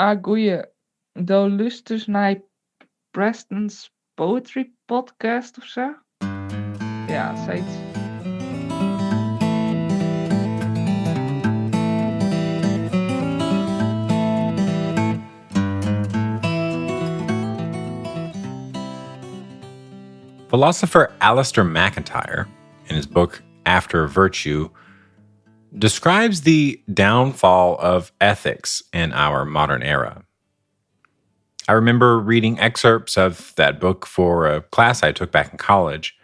Goeie. Luistert naar Preston's Poetry Podcast of zo? Ja, zoiets. Philosopher Alistair MacIntyre, in his book After Virtue, describes the downfall of ethics in our modern era. I remember reading excerpts of that book for a class I took back in college.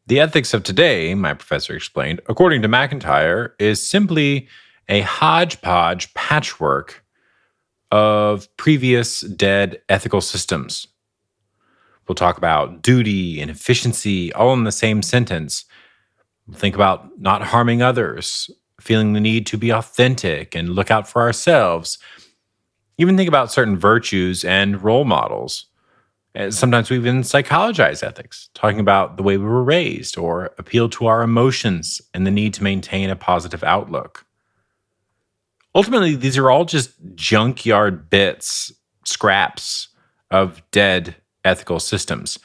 The ethics of today, my professor explained, according to MacIntyre, is simply a hodgepodge patchwork of previous dead ethical systems. We'll talk about duty and efficiency all in the same sentence. We'll think about not harming others, feeling the need to be authentic and look out for ourselves. Even think about certain virtues and role models. And sometimes we even psychologize ethics, talking about the way we were raised or appeal to our emotions and the need to maintain a positive outlook. Ultimately, these are all just junkyard bits, scraps of dead ethical systems.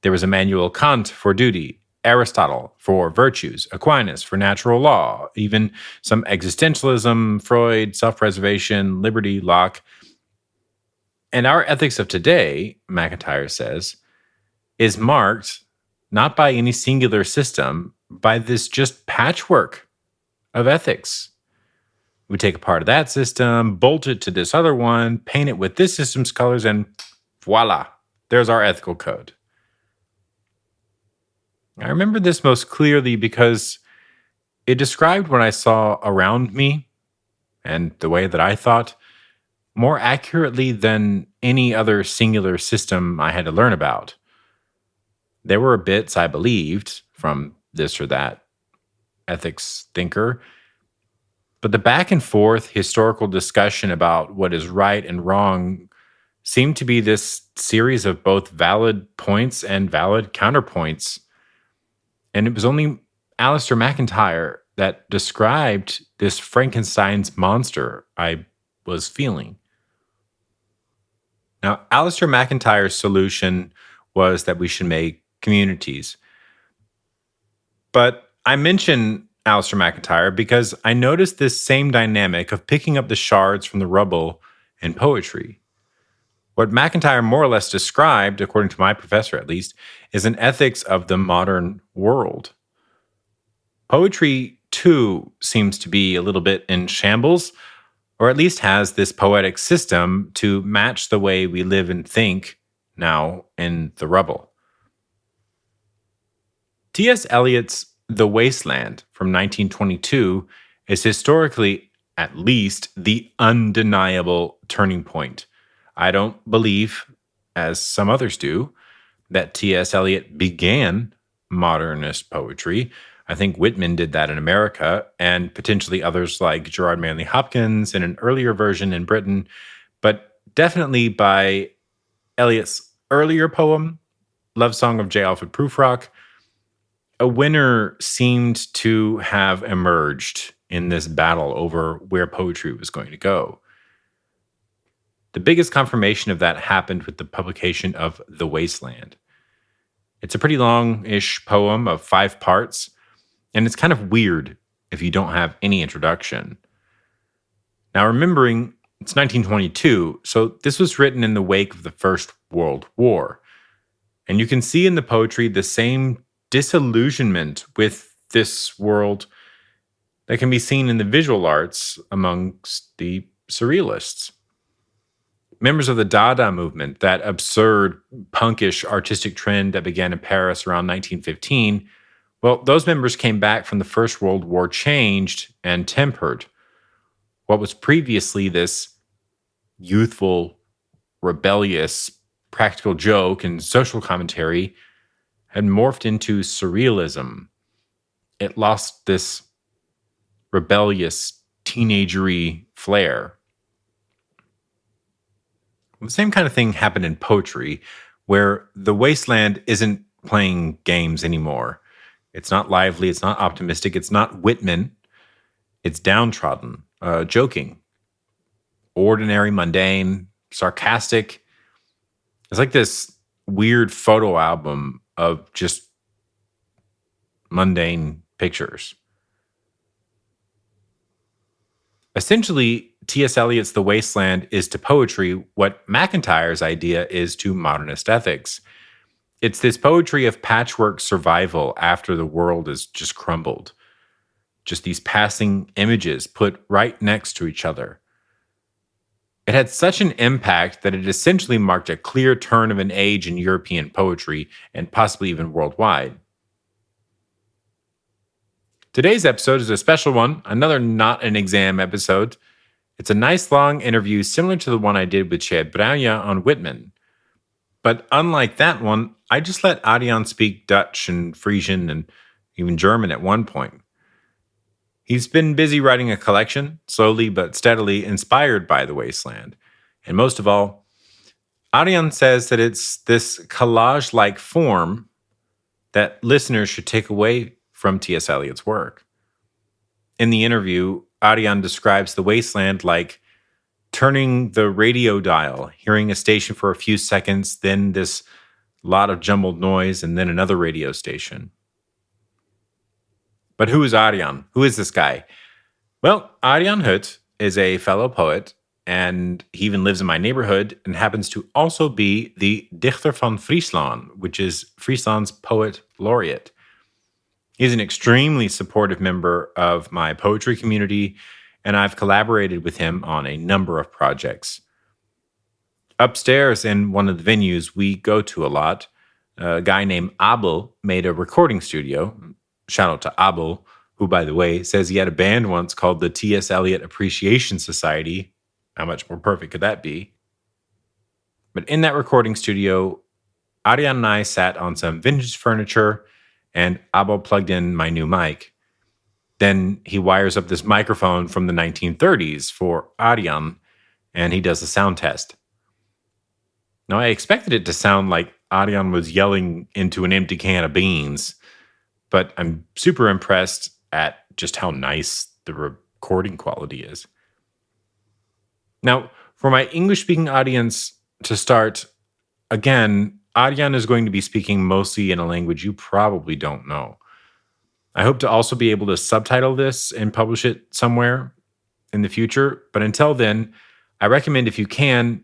There was Immanuel Kant for duty, Aristotle for virtues, Aquinas for natural law, even some existentialism, Freud, self-preservation, liberty, Locke. And our ethics of today, MacIntyre says, is marked not by any singular system, by this just patchwork of ethics. We take a part of that system, bolt it to this other one, paint it with this system's colors, and voila, there's our ethical code. I remember this most clearly because it described what I saw around me and the way that I thought more accurately than any other singular system I had to learn about. There were bits I believed from this or that ethics thinker, but the back and forth historical discussion about what is right and wrong seemed to be this series of both valid points and valid counterpoints. And it was only Alistair MacIntyre that described this Frankenstein's monster I was feeling. Now, Alistair MacIntyre's solution was that we should make communities. But I mention Alistair MacIntyre because I noticed this same dynamic of picking up the shards from the rubble in poetry. What MacIntyre more or less described, according to my professor at least, is an ethics of the modern world. Poetry, too, seems to be a little bit in shambles, or at least has this poetic system to match the way we live and think now in the rubble. T.S. Eliot's The Wasteland from 1922 is historically, at least, the undeniable turning point. I don't believe, as some others do, that T.S. Eliot began modernist poetry. I think Whitman did that in America, and potentially others like Gerard Manley Hopkins in an earlier version in Britain, but definitely by Eliot's earlier poem, Love Song of J. Alfred Prufrock, a winner seemed to have emerged in this battle over where poetry was going to go. The biggest confirmation of that happened with the publication of The Wasteland. It's a pretty long-ish poem of 5 parts, and it's kind of weird if you don't have any introduction. Now, remembering it's 1922, so this was written in the wake of the First World War. And you can see in the poetry the same disillusionment with this world that can be seen in the visual arts amongst the surrealists. Members of the Dada movement, that absurd, punkish artistic trend that began in Paris around 1915, well, those members came back from the First World War changed and tempered. What was previously this youthful, rebellious, practical joke and social commentary had morphed into surrealism. It lost this rebellious, teenagery flair. The same kind of thing happened in poetry, where The Wasteland isn't playing games anymore. It's not lively, it's not optimistic, it's not Whitman, it's downtrodden, joking. ordinary, mundane, sarcastic. It's like this weird photo album of just mundane pictures. Essentially, T.S. Eliot's The Wasteland is to poetry what MacIntyre's idea is to modernist ethics. It's this poetry of patchwork survival after the world has just crumbled. Just these passing images put right next to each other. It had such an impact that it essentially marked a clear turn of an age in European poetry and possibly even worldwide. Today's episode is a special one, another not an exam episode. It's a nice long interview similar to the one I did with Chad Brauja on Whitman. But unlike that one, I just let Arjan speak Dutch and Frisian and even German at one point. He's been busy writing a collection, slowly but steadily inspired by The Wasteland. And most of all, Arjan says that it's this collage-like form that listeners should take away from T.S. Eliot's work. In the interview, Arjan describes The Wasteland like turning the radio dial, hearing a station for a few seconds, then this lot of jumbled noise, and then another radio station. But who is Arjan? Who is this guy? Well, Arjan Hut is a fellow poet, and he even lives in my neighborhood and happens to also be the Dichter van Friesland, which is Friesland's poet laureate. He's an extremely supportive member of my poetry community, and I've collaborated with him on a number of projects. Upstairs in one of the venues we go to a lot, a guy named Abel made a recording studio. Shout out to Abel, who, by the way, says he had a band once called the T.S. Eliot Appreciation Society. How much more perfect could that be? But in that recording studio, Arjan and I sat on some vintage furniture, and Abel plugged in my new mic. Then he wires up this microphone from the 1930s for Arjan, and he does a sound test. Now, I expected it to sound like Arjan was yelling into an empty can of beans, but I'm super impressed at just how nice the recording quality is. Now, for my English-speaking audience to start, again, Arjan is going to be speaking mostly in a language you probably don't know. I hope to also be able to subtitle this and publish it somewhere in the future, but until then, I recommend if you can,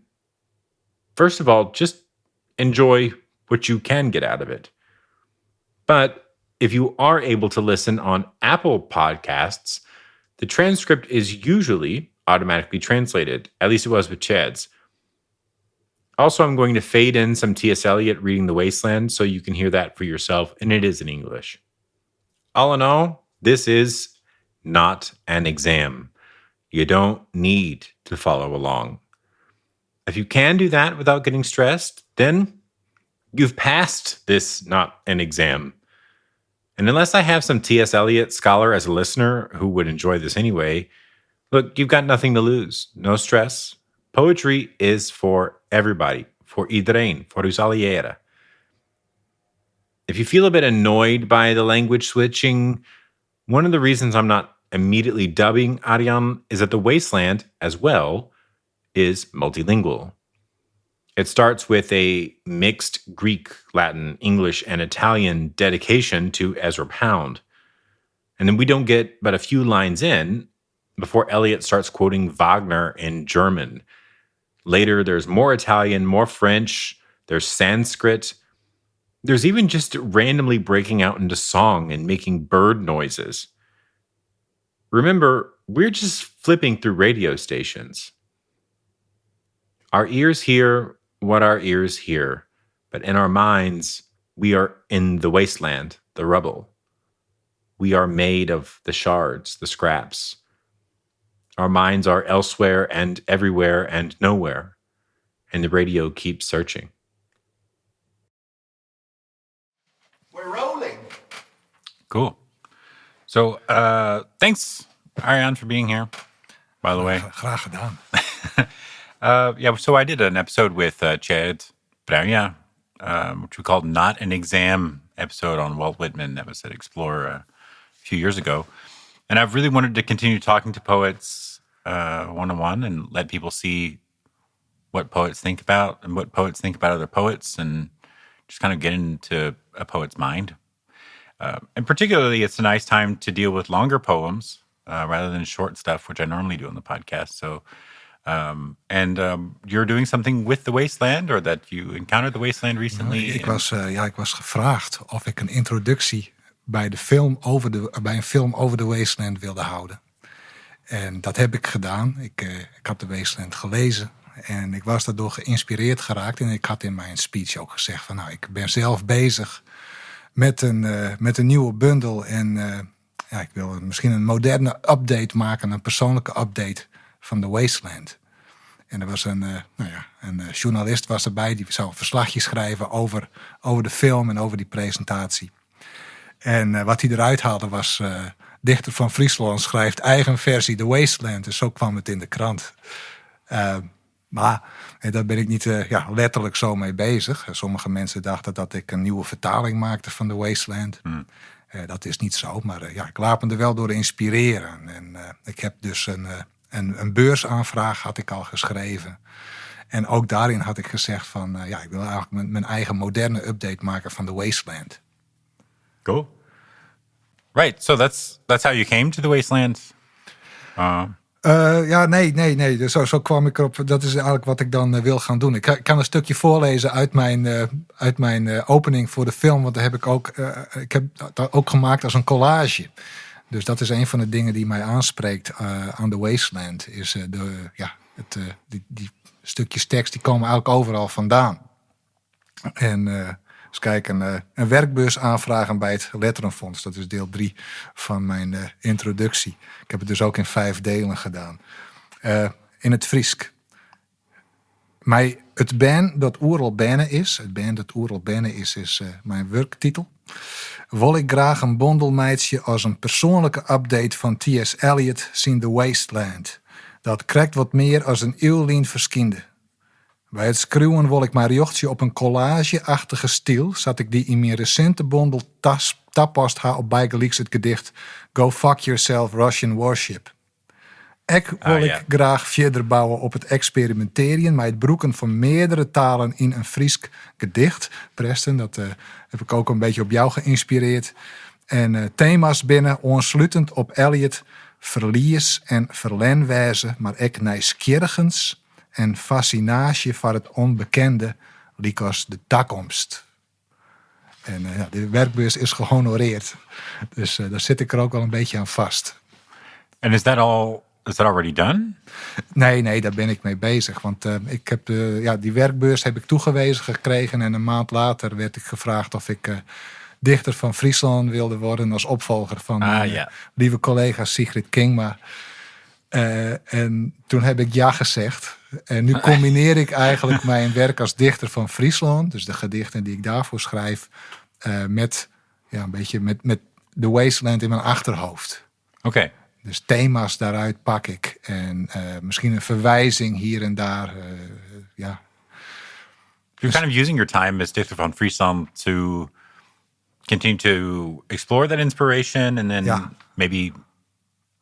first of all, just enjoy what you can get out of it. But if you are able to listen on Apple Podcasts, the transcript is usually automatically translated. At least it was with Chad's. Also, I'm going to fade in some T.S. Eliot reading The Wasteland so you can hear that for yourself, and it is in English. All in all, this is not an exam. You don't need to follow along. If you can do that without getting stressed, then you've passed this not an exam. And unless I have some T.S. Eliot scholar as a listener who would enjoy this anyway, look, you've got nothing to lose. No stress. Poetry is for everybody. For iedereen. For us alliëren. If you feel a bit annoyed by the language switching, one of the reasons I'm not immediately dubbing Arjan is that The Wasteland, as well, is multilingual. It starts with a mixed Greek, Latin, English, and Italian dedication to Ezra Pound. And then we don't get but a few lines in before Eliot starts quoting Wagner in German. Later, there's more Italian, more French, there's Sanskrit. There's even just randomly breaking out into song and making bird noises. Remember, we're just flipping through radio stations. Our ears hear what our ears hear, but in our minds, we are in the wasteland, the rubble. We are made of the shards, the scraps. Our minds are elsewhere and everywhere and nowhere, and the radio keeps searching. We're rolling. Cool. So, thanks, Arjan, for being here, by the way. Graag gedaan. So I did an episode with Chad Brauja, which we called Not an Exam episode on Walt Whitman. That was at Explore a few years ago. And I've really wanted to continue talking to poets 101 and let people see what poets think about and what poets think about other poets and just kind of get into a poet's mind. And particularly, it's a nice time to deal with longer poems rather than short stuff, which I normally do on the podcast. So, you're doing something with The Wasteland, or that you encountered The Wasteland recently? Ik was gevraagd of ik een introductie bij een film over The Wasteland wilde houden. En dat heb ik gedaan. Ik had The Wasteland gelezen. En ik was daardoor geïnspireerd geraakt. En ik had in mijn speech ook gezegd van... ik ben zelf bezig met een nieuwe bundel. En ik wil misschien een moderne update maken. Een persoonlijke update van The Wasteland. En er was een journalist was erbij. Die zou een verslagje schrijven over de film en over die presentatie. En wat hij eruit haalde was... dichter van Friesland schrijft eigen versie The Wasteland. Dus zo kwam het in de krant. Maar daar ben ik niet letterlijk zo mee bezig. Sommige mensen dachten dat ik een nieuwe vertaling maakte van The Wasteland. Dat is niet zo, maar ik laat me er wel door inspireren. En ik heb dus een beursaanvraag had ik al geschreven. En ook daarin had ik gezegd van... ik wil eigenlijk mijn eigen moderne update maken van The Wasteland. Cool. Right, so that's how you came to The Wasteland? Nee. Dus zo kwam ik erop. Dat is eigenlijk wat ik dan wil gaan doen. Ik kan een stukje voorlezen uit mijn opening voor de film. Want daar heb ik heb dat ook gemaakt als een collage. Dus dat is een van de dingen die mij aanspreekt aan The Wasteland. Is die stukjes tekst die komen eigenlijk overal vandaan. En... eens kijken, een werkbeurs aanvragen bij het Letterenfonds. Dat is deel 3 van mijn introductie. Ik heb het dus ook in 5 delen gedaan. In het Friesk. Het band dat oeral benne is mijn werktitel. Wil ik graag een bondelmeidje als een persoonlijke update van T.S. Eliot zien The Wasteland. Dat krijgt wat meer als een eeuwlien verschiende. Bij het schreeuwen wil ik mijn jochtje op een collage-achtige stijl... zat ik die in mijn recente bondel tappast ha op bijgelijks het gedicht... Go fuck yourself, Russian warship. Ik wil ik graag verder bouwen op het experimenteren... met het broeken van meerdere talen in een Friesk gedicht. Preston, dat heb ik ook een beetje op jou geïnspireerd. En thema's binnen, ontsluitend op Eliot... verlies en verlenwijze, maar ik nieuwsgierigens... en fascinatie voor het onbekende, likos de toekomst. En de werkbeurs is gehonoreerd. Dus daar zit ik er ook wel een beetje aan vast. En is that already done? Nee, daar ben ik mee bezig. Want ik heb die werkbeurs heb ik toegewezen gekregen. En een maand later werd ik gevraagd of ik dichter van Friesland wilde worden... als opvolger van mijn lieve collega Sigrid Kingma. En toen heb ik ja gezegd... En nu combineer ik eigenlijk mijn werk als dichter van Friesland... dus de gedichten die ik daarvoor schrijf... met een beetje met The Wasteland in mijn achterhoofd. Oké. Dus thema's daaruit pak ik. En misschien een verwijzing hier en daar. You're kind of using your time as dichter van Friesland... to continue to explore that inspiration... and then maybe...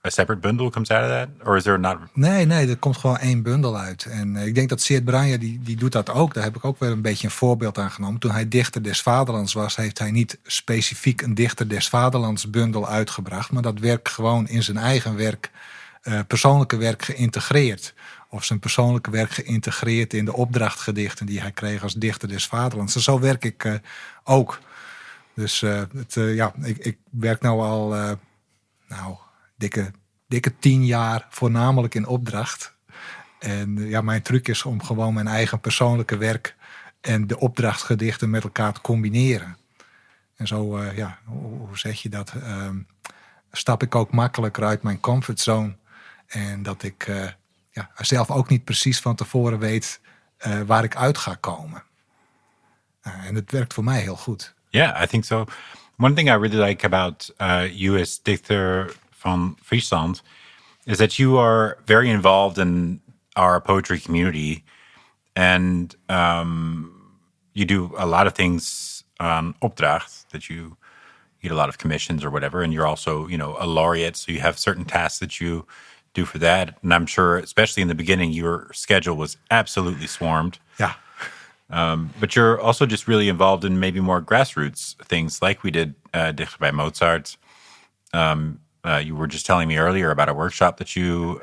a separate bundle comes out of that? Or is there not... Nee, er komt gewoon 1 bundel uit. En ik denk dat Seert Branja, die doet dat ook. Daar heb ik ook wel een beetje een voorbeeld aan genomen. Toen hij Dichter des Vaderlands was... heeft hij niet specifiek een Dichter des Vaderlands bundel uitgebracht... maar dat werk gewoon in zijn eigen werk... persoonlijke werk geïntegreerd. Of zijn persoonlijke werk geïntegreerd... in de opdrachtgedichten die hij kreeg als Dichter des Vaderlands. En zo werk ik ook. Dus ik werk nou al... dikke 10 jaar voornamelijk in opdracht. En mijn truc is om gewoon mijn eigen persoonlijke werk... en de opdrachtgedichten met elkaar te combineren. En zo, hoe zeg je dat? Stap ik ook makkelijker uit mijn comfortzone. En dat ik zelf ook niet precies van tevoren weet... waar ik uit ga komen. En het werkt voor mij heel goed. Yeah, I think so. One thing I really like about you as dichter... van Friesland, is that you are very involved in our poetry community, and you do a lot of things on opdracht, that you get a lot of commissions or whatever, and you're also, a laureate, so you have certain tasks that you do for that. And I'm sure, especially in the beginning, your schedule was absolutely swarmed. Ja. But you're also just really involved in maybe more grassroots things like we did Dichter bij Mozart. You were just telling me earlier about a workshop that you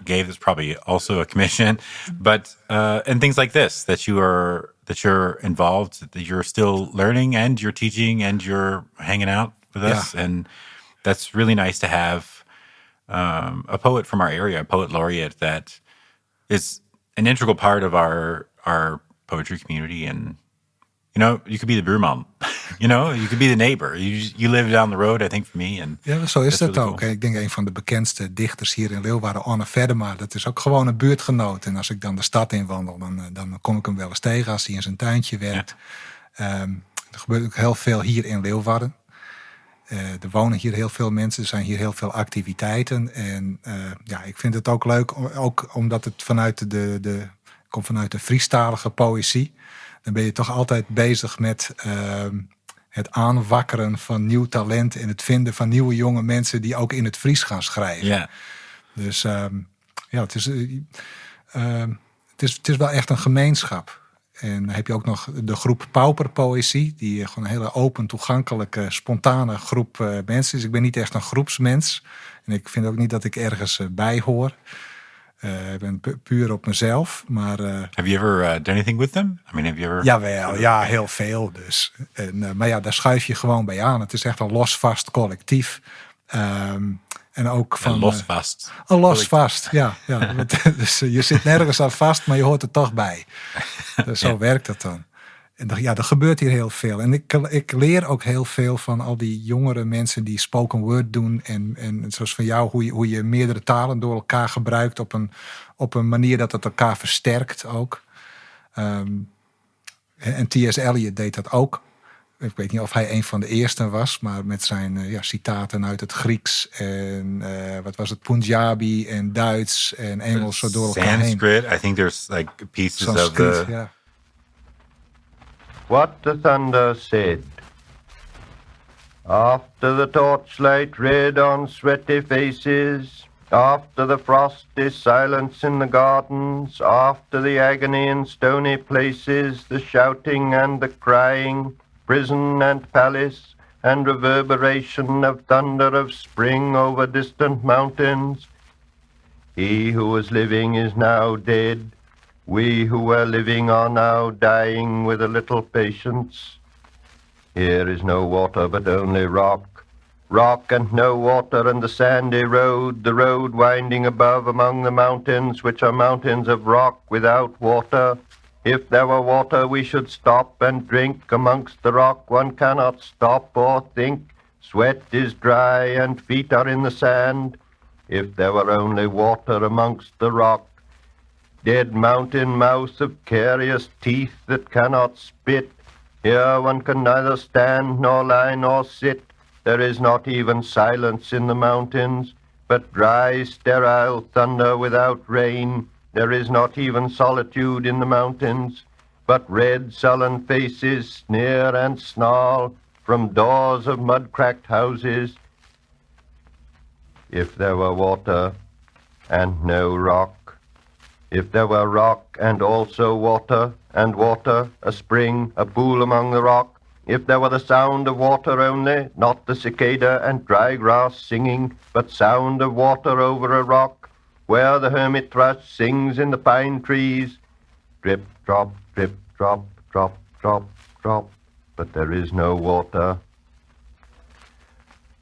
gave. That's probably also a commission, but and things like this that you're involved, that you're still learning and you're teaching and you're hanging out with us, and that's really nice to have a poet from our area, a poet laureate that is an integral part of our poetry community. And you could be the buurman. You could be the neighbor. You live down the road, I think, for me. And ja, zo is dat really ook. cool. Ik denk een van de bekendste dichters hier in Leeuwarden, Anne Verdema, dat is ook gewoon een buurtgenoot. En als ik dan de stad in wandel, dan kom ik hem wel eens tegen als hij in zijn tuintje werkt. Ja. Er gebeurt ook heel veel hier in Leeuwarden. Er wonen hier heel veel mensen, er zijn hier heel veel activiteiten. En ik vind het ook leuk, ook omdat het komt vanuit de Friestalige poëzie. Dan ben je toch altijd bezig met het aanwakkeren van nieuw talent en het vinden van nieuwe jonge mensen die ook in het Fries gaan schrijven. Ja. Dus het is wel echt een gemeenschap. En dan heb je ook nog de groep Pauperpoëzie, die gewoon een hele open, toegankelijke, spontane groep mensen is. Ik ben niet echt een groepsmens. En ik vind ook niet dat ik ergens bij hoor. Ik ben puur op mezelf, maar... Have you ever done anything with them? I mean, have you ever... Jawel, ja, heel veel dus. Maar ja, daar schuif je gewoon bij aan. Het is echt een losvast collectief. En ook van... Een losvast. Een losvast, ja. Dus je zit nergens aan vast, maar je hoort er toch bij. Dus zo werkt het dan. En er gebeurt hier heel veel. En ik leer ook heel veel van al die jongere mensen die spoken word doen. En zoals van jou, hoe je meerdere talen door elkaar gebruikt op een manier dat het elkaar versterkt ook. En T.S. Eliot deed dat ook. Ik weet niet of hij een van de eersten was, maar met zijn citaten uit het Grieks en wat was het, Punjabi en Duits en Engels zo door elkaar heen. Sanskrit, I think there's like pieces Sanskrit, of the... ja. What the thunder said. After the torchlight red on sweaty faces, after the frosty silence in the gardens, after the agony in stony places, the shouting and the crying, prison and palace, and reverberation of thunder of spring over distant mountains, he who was living is now dead. We who were living are now dying with a little patience. Here is no water but only rock, rock and no water, and the sandy road, the road winding above among the mountains, which are mountains of rock without water. If there were water, we should stop and drink. Amongst the rock one cannot stop or think. Sweat is dry and feet are in the sand. If there were only water amongst the rock, dead mountain mouth of curious teeth that cannot spit. Here one can neither stand nor lie nor sit. There is not even silence in the mountains, but dry, sterile thunder without rain. There is not even solitude in the mountains, but red, sullen faces sneer and snarl from doors of mud-cracked houses. If there were water and no rock, if there were rock and also water, and water, a spring, a pool among the rock, if there were the sound of water only, not the cicada and dry grass singing, but sound of water over a rock, where the hermit thrush sings in the pine trees, drip, drop, drip, drop, drop, drop, drop, but there is no water.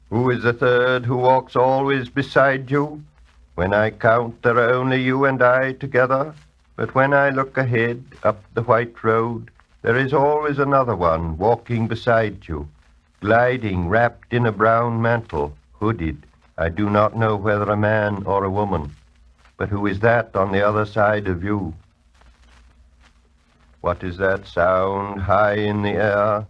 Who is the third who walks always beside you? When I count, there are only you and I together, but when I look ahead up the white road, there is always another one walking beside you, gliding wrapped in a brown mantle, hooded. I do not know whether a man or a woman, but who is that on the other side of you? What is that sound high in the air?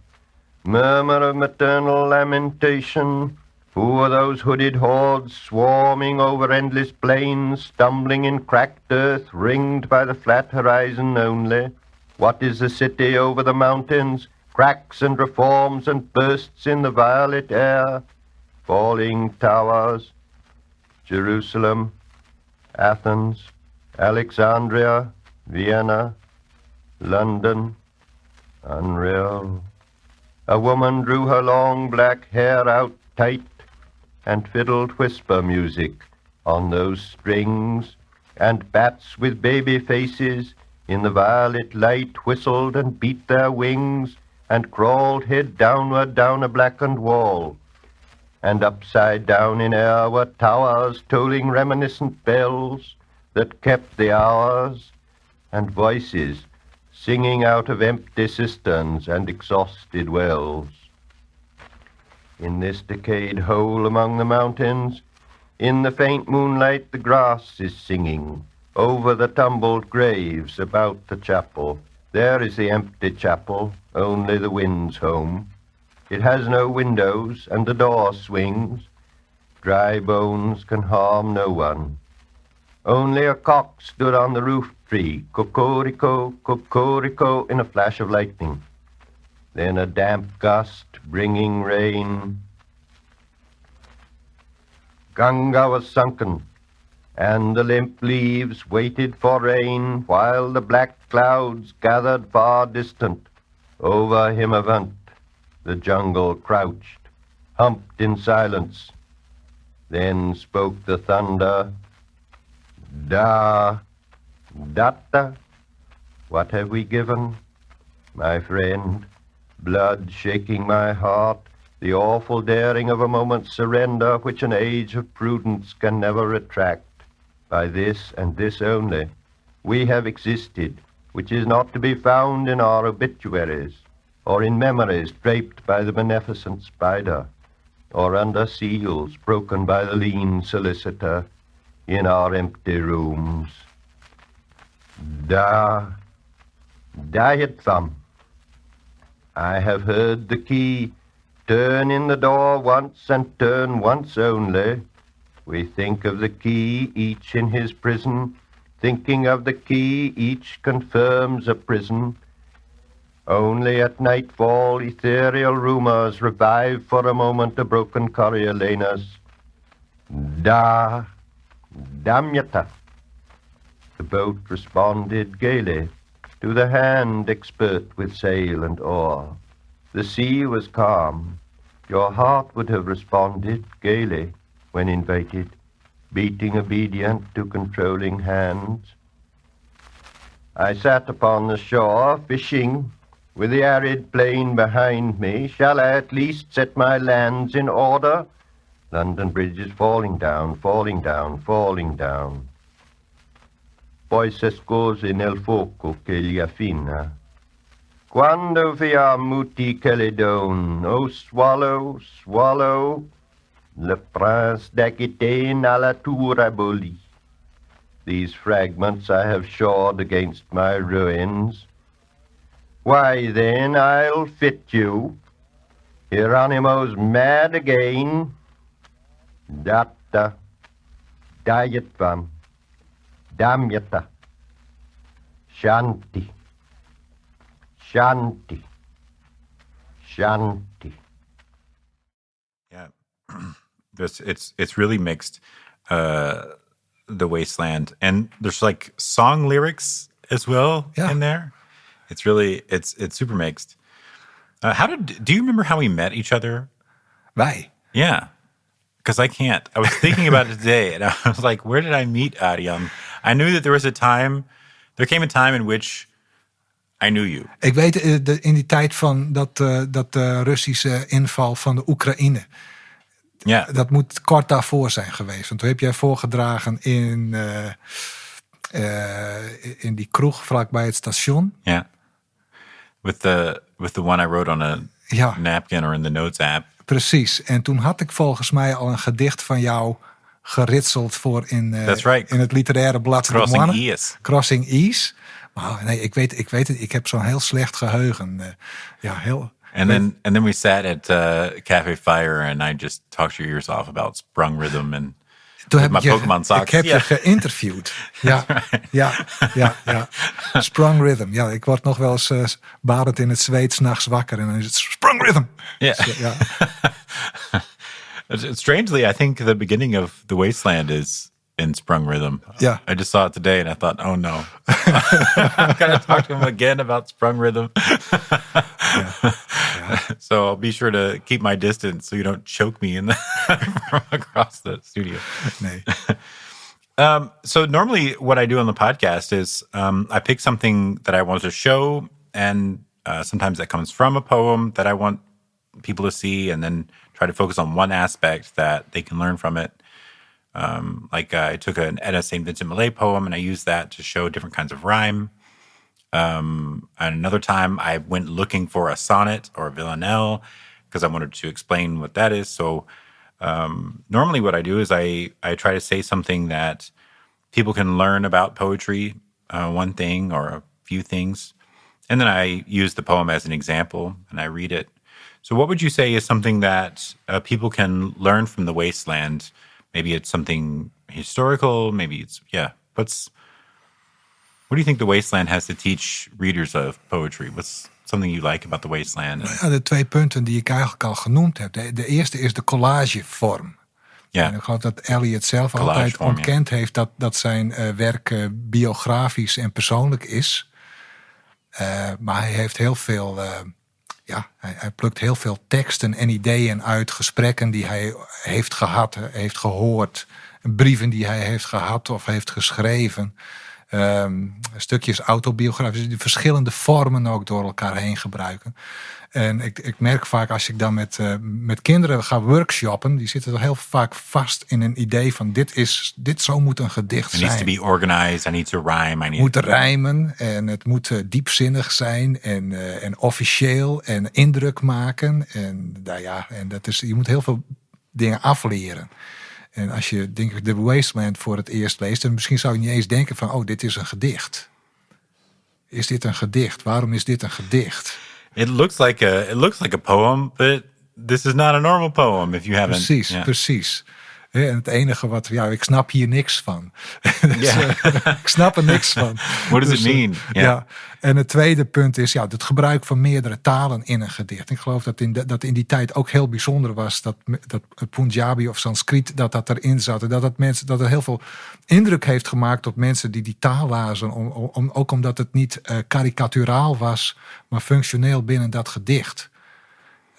Murmur of maternal lamentation. Who are those hooded hordes swarming over endless plains, stumbling in cracked earth, ringed by the flat horizon only? What is the city over the mountains, cracks and reforms and bursts in the violet air? Falling towers, Jerusalem, Athens, Alexandria, Vienna, London. Unreal. A woman drew her long black hair out tight and fiddled whisper music on those strings, and bats with baby faces in the violet light whistled and beat their wings and crawled head downward down a blackened wall. And upside down in air were towers tolling reminiscent bells that kept the hours, and voices singing out of empty cisterns and exhausted wells. In this decayed hole among the mountains, in the faint moonlight the grass is singing over the tumbled graves about the chapel. There is the empty chapel, only the wind's home. It has no windows, and the door swings. Dry bones can harm no one. Only a cock stood on the roof tree, cocorico, cocorico, in a flash of lightning. Then a damp gust bringing rain. Ganga was sunken, and the limp leaves waited for rain, while the black clouds gathered far distant. Over Himavant, the jungle crouched, humped in silence. Then spoke the thunder, Da, Datta, what have we given? My friend, blood shaking my heart, the awful daring of a moment's surrender which an age of prudence can never retract. By this and this only, we have existed, which is not to be found in our obituaries, or in memories draped by the beneficent spider, or under seals broken by the lean solicitor, in our empty rooms. Diatham. I have heard the key turn in the door once and turn once only. We think of the key, each in his prison. Thinking of the key, each confirms a prison. Only at nightfall ethereal rumors revive for a moment a broken Coriolanus. Damyata. The boat responded gaily to the hand expert with sail and oar. The sea was calm. Your heart would have responded gaily when invited, beating obedient to controlling hands. I sat upon the shore, fishing, with the arid plain behind me. Shall I at least set my lands in order? London Bridge is falling down, falling down, falling down. Poi s'escose nel fuoco che gli affina. Quando via muti Caledon, oh swallow, swallow, le prince d'Aquitaine à la tour abolie. These fragments I have shored against my ruins. Why then I'll fit you. Hieronymo's mad again. Datta, Dayatvam, Damyata, Shanti, Shanti, Shanti. Yeah, it's really mixed. The Wasteland, and there's like song lyrics as well in there. It's really it's super mixed. Do you remember how we met each other? Wij. Yeah. Because I can't. I was thinking about it today, and I was like, where did I meet Arjan? I knew that there came a time in which I knew you. Ik weet in die tijd van dat Russische inval van de Oekraïne. Ja. Dat moet kort daarvoor zijn geweest. Want toen heb jij voorgedragen in die kroeg vlakbij het station. Ja. With the one I wrote on a napkin or in the notes app. Precies. En toen had ik volgens mij al een gedicht van jou geritseld voor in het literaire blad Crossing Ease. Crossing Ease. Maar nee, ik weet het. Ik heb zo'n heel slecht geheugen. And then we sat at Cafe Fire and I just talked your ears off about Sprung Rhythm and toen heb my Pokémon socks. Ik heb je geïnterviewd. Ja. Sprung Rhythm. Ja, ik word nog wel eens badend in het zweet 's nachts wakker en dan is het Sprung Rhythm. Yeah. So, Strangely, I think the beginning of The Wasteland is in Sprung Rhythm. Yeah. I just saw it today and I thought, oh no. I'm going to talk to him again about Sprung Rhythm. So I'll be sure to keep my distance so you don't choke me from across the studio. Nee. So normally what I do on the podcast is I pick something that I want to show, and sometimes that comes from a poem that I want people to see, and then try to focus on one aspect that they can learn from it. I took an Edda St. Vincent Millay poem, and I used that to show different kinds of rhyme. And another time I went looking for a sonnet or a villanelle because I wanted to explain what that is. So normally what I do is I try to say something that people can learn about poetry, one thing or a few things. And then I use the poem as an example and I read it. So what would you say is something that people can learn from The Wasteland? Maybe it's something historical, maybe it's, what do you think The Wasteland has to teach readers of poetry? What's something you like about The Wasteland? Ja, de 2 punten die ik eigenlijk al genoemd heb. De eerste is de collagevorm. Ja. En ik geloof dat Eliot zelf altijd ontkend heeft dat zijn werk biografisch en persoonlijk is. Maar hij heeft heel veel... hij plukt heel veel teksten en ideeën uit gesprekken die hij heeft gehad, heeft gehoord. Brieven die hij heeft gehad of heeft geschreven. Stukjes autobiografisch, die verschillende vormen ook door elkaar heen gebruiken. En ik merk vaak als ik dan met kinderen ga workshoppen, die zitten er heel vaak vast in een idee van dit zo moet een gedicht zijn. It needs to be organized, I need to rhyme. Het moet rijmen en het moet diepzinnig zijn en officieel en indruk maken. En dat is, je moet heel veel dingen afleren. En als je denk ik The Wasteland voor het eerst leest, dan misschien zou je niet eens denken van, dit is een gedicht. Is dit een gedicht? Waarom is dit een gedicht? It looks like a poem, but this is not a normal poem if you haven't. Precies. En het enige wat, ik snap hier niks van. Ik snap er niks van. What does it mean? Ja. En het tweede punt is het gebruik van meerdere talen in een gedicht. Ik geloof dat in die tijd ook heel bijzonder was dat Punjabi of Sanskriet dat erin zat. En dat het heel veel indruk heeft gemaakt op mensen die taal lazen. Ook omdat het niet karikaturaal was, maar functioneel binnen dat gedicht.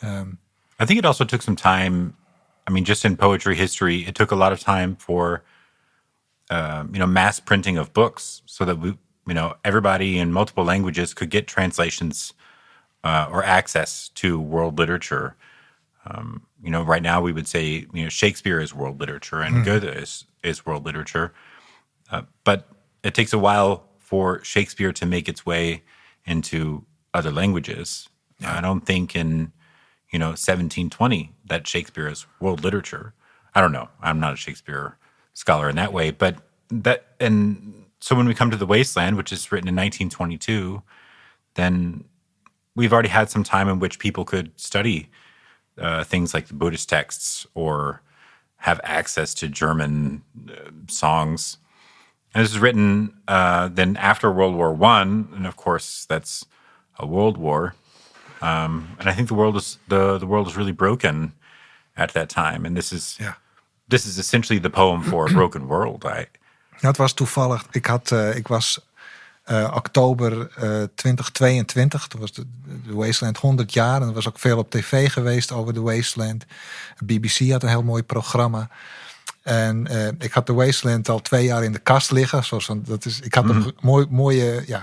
I think it also took some time. I mean, just in poetry history, it took a lot of time for, mass printing of books so that everybody in multiple languages could get translations or access to world literature. Right now we would say, Shakespeare is world literature and Goethe is world literature. But it takes a while for Shakespeare to make its way into other languages. Yeah. I don't think in 1720 that Shakespeare is world literature. I don't know. I'm not a Shakespeare scholar in that way, but so when we come to The Wasteland, which is written in 1922, then we've already had some time in which people could study things like the Buddhist texts or have access to German songs. And this is written then after World War I, and of course that's a world war. And I think the world is really broken at that time. And this is essentially the poem for a broken world. Het was toevallig. Ik was oktober 2022. Toen was de Wasteland 100 jaar. En er was ook veel op tv geweest over de Wasteland. BBC had een heel mooi programma. En ik had de Wasteland al 2 jaar in de kast liggen. Ik had een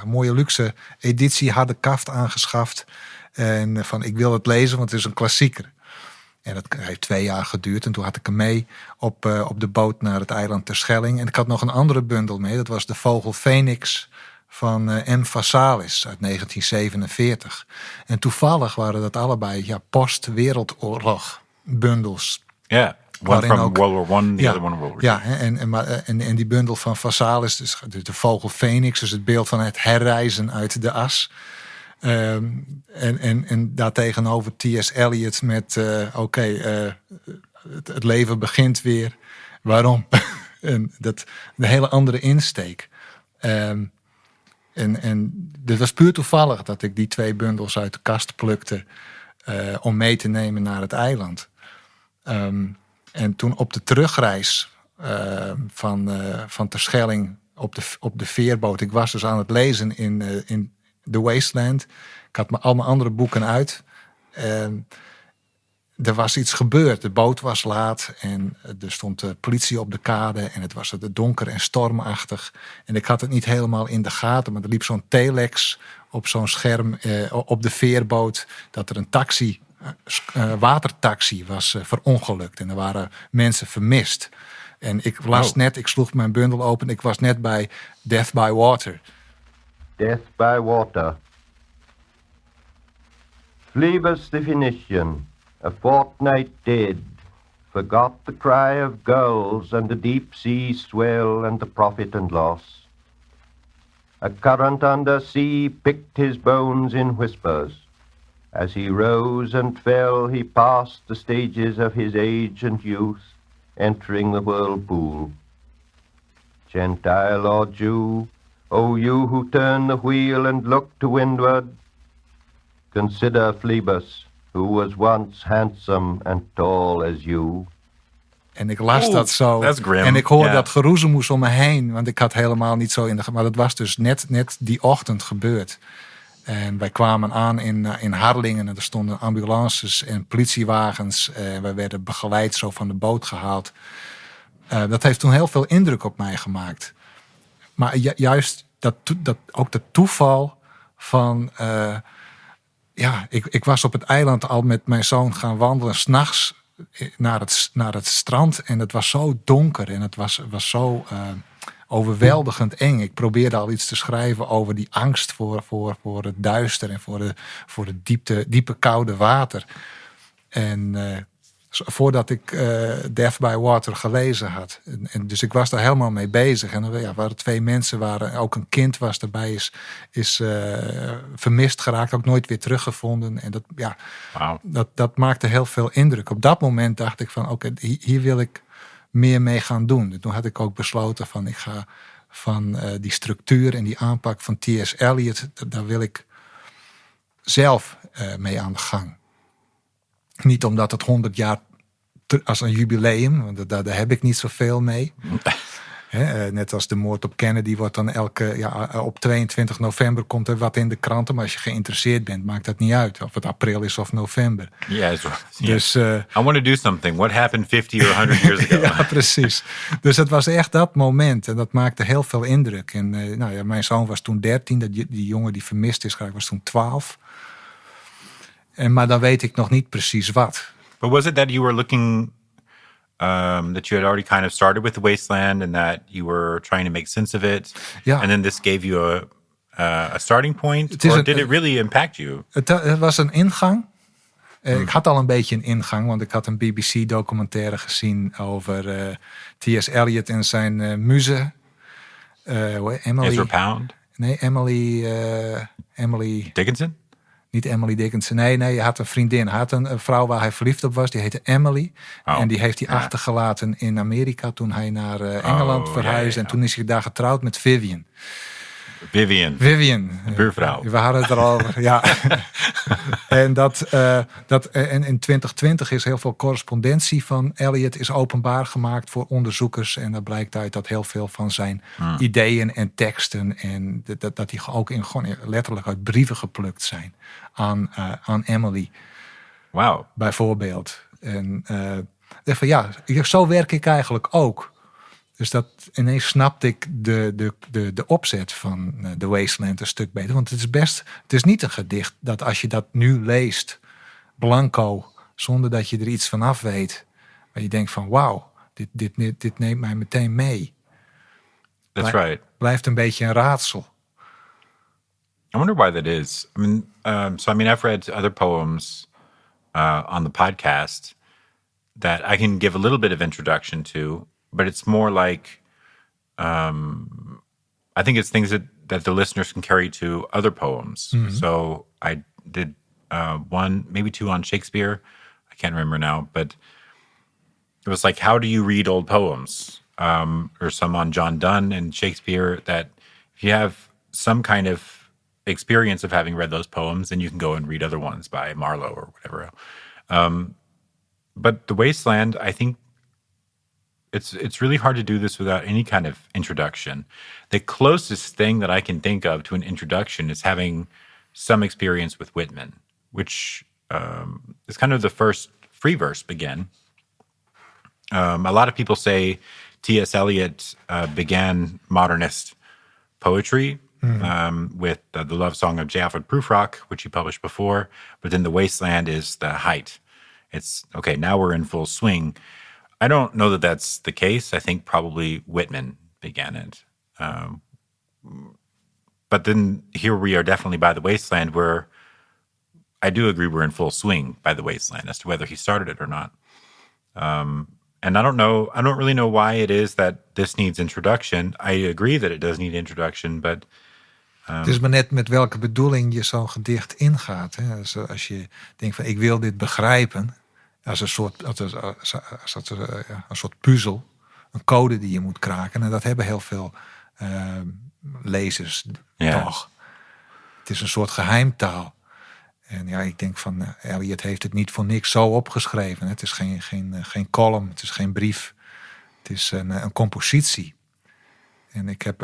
mooie luxe editie, harde kaft aangeschaft. En ik wil het lezen, want het is een klassieker. En dat heeft 2 jaar geduurd. En toen had ik hem mee op de boot naar het eiland Terschelling. En ik had nog een andere bundel mee. Dat was De Vogel Phoenix van M. Vassalis uit 1947. En toevallig waren dat allebei post-wereldoorlog bundels. Ja, one from World War I, the other one World War II. Ja, en die bundel van Vassalis, dus de Vogel Phoenix, dus het beeld van het herrijzen uit de as. En daartegenover T.S. Eliot met het leven begint weer. Waarom? En dat een hele andere insteek. En dit was puur toevallig dat ik die 2 bundels uit de kast plukte om mee te nemen naar het eiland. En toen op de terugreis van Terschelling op de veerboot. Ik was dus aan het lezen in The Wasteland. Ik had al mijn andere boeken uit. Er was iets gebeurd. De boot was laat en er stond de politie op de kade en het was donker en stormachtig. En ik had het niet helemaal in de gaten, maar er liep zo'n telex op zo'n scherm op de veerboot dat er een watertaxi was verongelukt en er waren mensen vermist. En ik las ik sloeg mijn bundel open, ik was net bij Death by Water. Death by water. Phlebas the Phoenician, a fortnight dead, forgot the cry of gulls and the deep sea swell and the profit and loss. A current under sea picked his bones in whispers. As he rose and fell, he passed the stages of his age and youth, entering the whirlpool. Gentile or Jew, O you who turn the wheel and look to windward, consider Phlebas, who was once handsome and tall as you. En ik las dat zo. En ik hoorde dat geroezemoes om me heen. Want ik had helemaal niet zo in de... Maar dat was dus net die ochtend gebeurd. En wij kwamen aan in Harlingen. En er stonden ambulances en politiewagens. Wij werden begeleid zo van de boot gehaald. Dat heeft toen heel veel indruk op mij gemaakt. Maar juist ook het toeval van... ik was op het eiland al met mijn zoon gaan wandelen. 's Nachts naar het strand. En het was zo donker. En het was zo overweldigend eng. Ik probeerde al iets te schrijven over die angst voor het duister. En voor het diepe koude water. En voordat ik Death by Water gelezen had. En dus ik was daar helemaal mee bezig. En er waren 2 mensen, ook een kind was erbij, is vermist geraakt, ook nooit weer teruggevonden. En dat maakte heel veel indruk. Op dat moment dacht ik van oké, hier wil ik meer mee gaan doen. En toen had ik ook besloten van ik ga van die structuur en die aanpak van T.S. Eliot, daar wil ik zelf mee aan de gang. Niet omdat het 100 jaar als een jubileum, want daar heb ik niet zoveel mee. Net als de moord op Kennedy wordt dan op 22 november komt er wat in de kranten. Maar als je geïnteresseerd bent, maakt dat niet uit. Of het april is of november. Dus, I want to do something. What happened 50 or 100 years ago? Ja, precies. Dus het was echt dat moment. En dat maakte heel veel indruk. En mijn zoon was toen 13. Die jongen die vermist is geraakt was toen 12. Maar dan weet ik nog niet precies wat. But was it that you were looking, that you had already kind of started with the Wasteland and that you were trying to make sense of it? Ja. And then this gave you a starting point? Or did it really impact you? Het was een ingang. Ik had al een beetje een ingang, want ik had een BBC-documentaire gezien over T.S. Eliot en zijn muze. Emily. Ezra Pound? Nee, Emily Dickinson? Niet Emily Dickinson. Nee, hij had een vriendin. Hij had een vrouw waar hij verliefd op was. Die heette Emily. En die heeft hij achtergelaten in Amerika toen hij naar Engeland verhuisde. En toen is hij daar getrouwd met Vivian. Vivian. De buurvrouw. We hadden het er al over, ja. En en in 2020 is heel veel correspondentie van Eliot is openbaar gemaakt voor onderzoekers. En dat blijkt uit dat heel veel van zijn ideeën en teksten en dat die ook gewoon letterlijk uit brieven geplukt zijn aan Emily. Wow. Bijvoorbeeld. En zo werk ik eigenlijk ook. Dus ineens snapte ik de opzet van The Wasteland een stuk beter. Want het is niet een gedicht dat als je dat nu leest, blanco, zonder dat je er iets van af weet, maar je denkt van wauw, dit neemt mij meteen mee. That's right. Blijft een beetje een raadsel. I wonder why that is. I mean, I've read other poems on the podcast that I can give a little bit of introduction to. But it's more like, I think it's things that the listeners can carry to other poems. Mm-hmm. So I did 1, maybe 2 on Shakespeare. I can't remember now, but it was like, how do you read old poems? Or some on John Donne and Shakespeare, that if you have some kind of experience of having read those poems, then you can go and read other ones by Marlowe or whatever. But The Wasteland, I think, it's really hard to do this without any kind of introduction. The closest thing that I can think of to an introduction is having some experience with Whitman, which is kind of the first free verse began. A lot of people say T.S. Eliot began modernist poetry with the love song of J. Alfred Prufrock, which he published before, but then The Wasteland is the height. It's, okay, now we're in full swing. I don't know that that's the case. I think probably Whitman began it. But then here we are definitely by The Wasteland, where I do agree we're in full swing by The Wasteland as to whether he started it or not. And I don't really know why it is that this needs introduction. I agree that it does need introduction, but... Het is maar net met welke bedoeling je zo'n gedicht ingaat. Hè? Dus als je denkt van ik wil dit begrijpen, als een soort puzzel, een code die je moet kraken. En dat hebben heel veel lezers toch. Het is een soort geheimtaal. En ja, ik denk van Eliot heeft het niet voor niks zo opgeschreven. Het is geen column, het is geen brief. Het is een compositie. En ik heb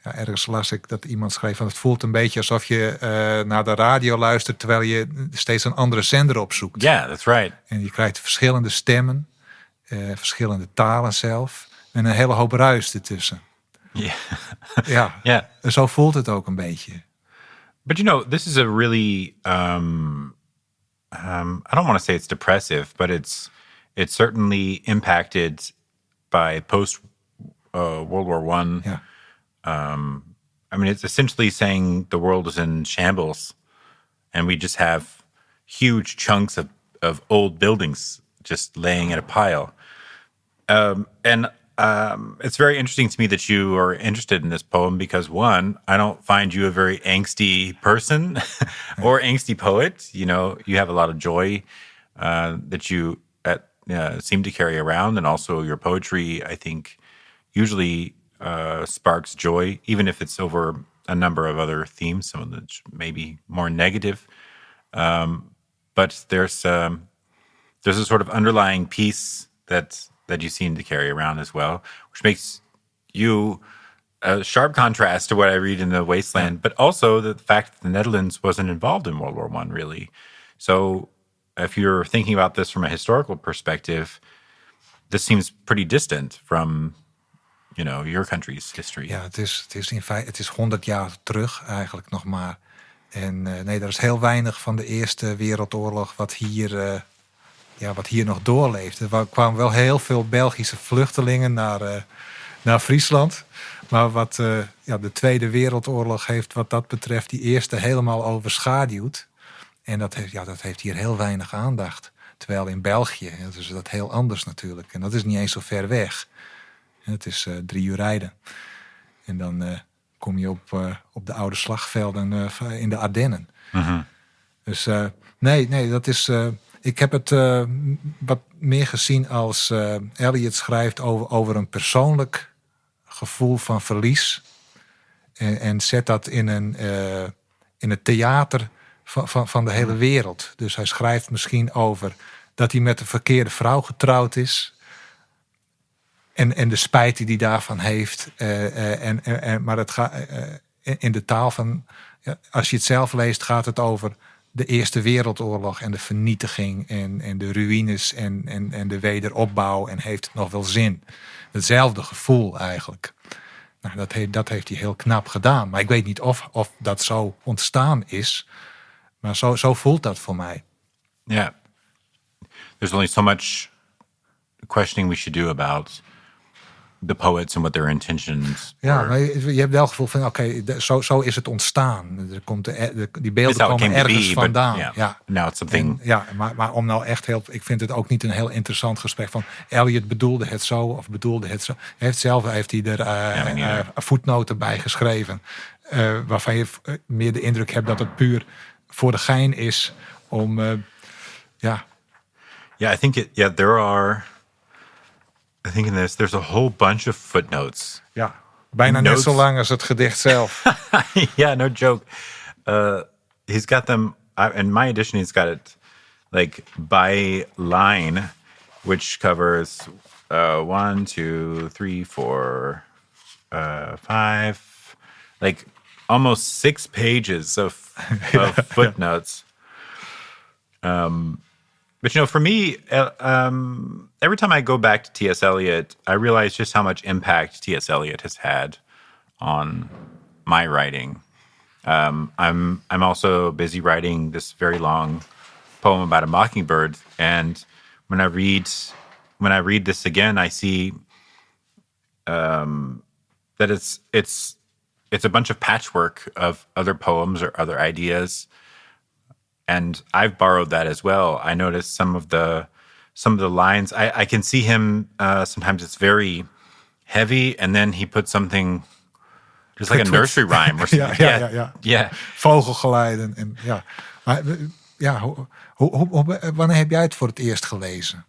ergens las ik dat iemand schreef van het voelt een beetje alsof je naar de radio luistert terwijl je steeds een andere zender opzoekt. Yeah, that's right. En je krijgt verschillende stemmen, verschillende talen zelf en een hele hoop ruis ertussen. Ja, zo voelt het ook een beetje. But this is a really I don't want to say it's depressive, but it's certainly impacted by post World War I. Yeah. I mean, it's essentially saying the world is in shambles, and we just have huge chunks of old buildings just laying in a pile. And it's very interesting to me that you are interested in this poem because, one, I don't find you a very angsty person or angsty poet. You have a lot of joy that you seem to carry around, and also your poetry, I think, usually sparks joy, even if it's over a number of other themes, some of which may be more negative. But there's a sort of underlying peace that you seem to carry around as well, which makes you a sharp contrast to what I read in The Wasteland, but also the fact that the Netherlands wasn't involved in World War I, really. So if you're thinking about this from a historical perspective, this seems pretty distant from your country's history. Ja, het is in feite, het is 100 jaar terug eigenlijk nog maar. En nee, er is heel weinig van de Eerste Wereldoorlog wat hier nog doorleeft. Er kwamen wel heel veel Belgische vluchtelingen naar Friesland. Maar wat de Tweede Wereldoorlog heeft wat dat betreft die eerste helemaal overschaduwd. En dat heeft hier heel weinig aandacht. Terwijl in België, is dat heel anders natuurlijk. En dat is niet eens zo ver weg. Het is 3 uur rijden. En dan kom je op de oude slagvelden in de Ardennen. Mm-hmm. Dus nee, dat is... ik heb het wat meer gezien als Eliot schrijft over een persoonlijk gevoel van verlies. En zet dat in het theater van de hele wereld. Dus hij schrijft misschien over dat hij met de verkeerde vrouw getrouwd is. En de spijt die hij daarvan heeft. Maar het gaat in de taal van... als je het zelf leest, gaat het over de Eerste Wereldoorlog en de vernietiging en de ruïnes en de wederopbouw. En heeft het nog wel zin? Hetzelfde gevoel eigenlijk. Nou, dat heeft hij heel knap gedaan. Maar ik weet niet of dat zo ontstaan is. Maar zo voelt dat voor mij. Yeah. There's only so much questioning we should do about the poets and what their intentions ja, were. maar je hebt wel het gevoel van, oké, zo is het ontstaan. Die beelden komen ergens vandaan. Ja. Now it's something... Maar om nou echt ik vind het ook niet een heel interessant gesprek van Eliot bedoelde het zo of bedoelde het zo. Heeft hij er voetnoten bij geschreven. Waarvan je meer de indruk hebt dat het puur voor de gein is om... Yeah, I think I think in this there's a whole bunch of footnotes. Ja, bijna net zo lang als het gedicht zelf. Yeah, no joke. He's got them in my edition. He's got it like by line, which covers 1, 2, 3, 4, 5, like almost 6 pages of footnotes. But for me, every time I go back to T.S. Eliot, I realize just how much impact T.S. Eliot has had on my writing. I'm also busy writing this very long poem about a mockingbird, and when I read this again, I see that it's a bunch of patchwork of other poems or other ideas, and I've borrowed that as well. I noticed some of the lines. I can see him sometimes it's very heavy, and then he puts something just like a nursery rhyme or something. Ja. Vogelgeluiden. En, ja. Maar ja, wanneer heb jij het voor het eerst gelezen?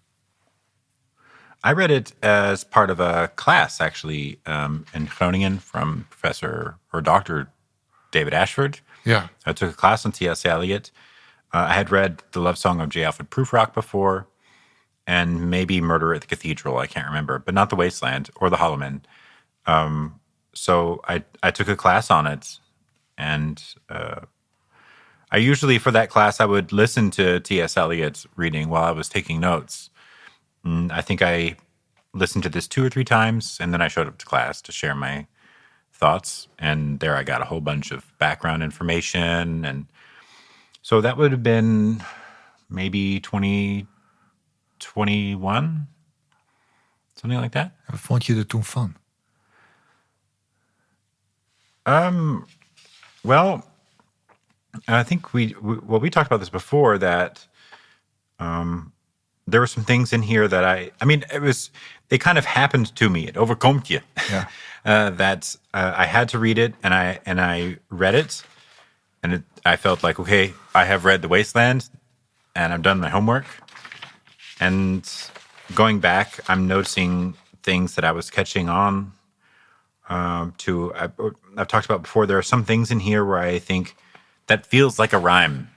I read it as part of a class, actually, in Groningen from Professor or Dr. David Ashford. Yeah. I took a class on T.S. Eliot. I had read The Love Song of J. Alfred Prufrock before, and maybe Murder at the Cathedral, I can't remember, but not The Wasteland or The Hollow Men. So I took a class on it, and I usually, for that class, I would listen to T.S. Eliot's reading while I was taking notes. I think I listened to this 2 or 3 times, and then I showed up to class to share my thoughts, and there I got a whole bunch of background information, and so that would have been maybe 2021, something like that. Wat vond je er toen van? Well, I think we talked about this before, that there were some things in here that they kind of happened to me. It overkomt je. Yeah. That I had to read it, and I read it, and I felt like, okay, I have read The Wasteland, and I've done my homework. And going back, I'm noticing things that I was catching on to. I've talked about before. There are some things in here where I think that feels like a rhyme,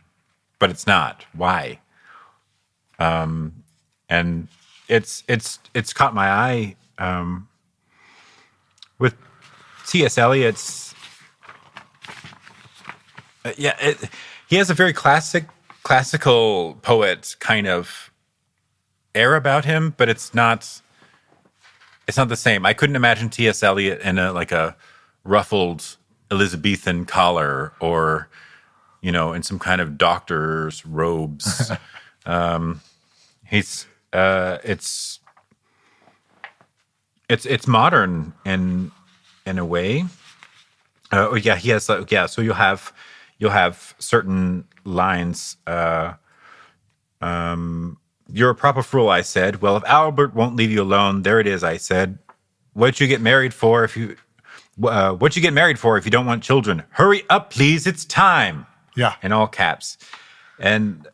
but it's not. Why? And it's caught my eye with T.S. Eliot's. He has a very classical poet kind of air about him, but it's not the same. I couldn't imagine T.S. Eliot in a ruffled Elizabethan collar, or in some kind of doctor's robes. It's modern in a way. He has so you'll have certain lines. You're a proper fool, I said. Well, if Albert won't leave you alone, there it is, I said. What you get married for if you don't want children? Hurry up, please, it's time. Yeah. In all caps. And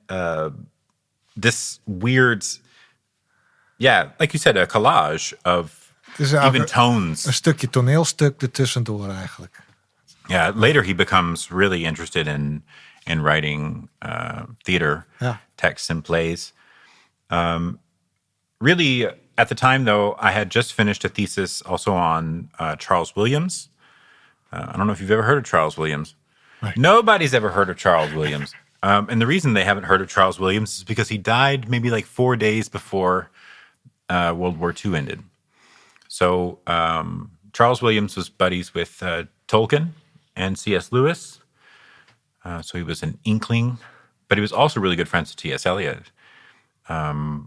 this weird, like you said, a collage of even tones. Een stukje toneelstuk ertussendoor eigenlijk. Yeah, later he becomes really interested in writing theater texts and plays. Really, at the time, though, I had just finished a thesis also on Charles Williams. I don't know if you've ever heard of Charles Williams. Right. Nobody's ever heard of Charles Williams. And the reason they haven't heard of Charles Williams is because he died maybe like 4 days before World War II ended. So Charles Williams was buddies with Tolkien and C.S. Lewis. So he was an inkling, but he was also really good friends with T.S. Eliot. I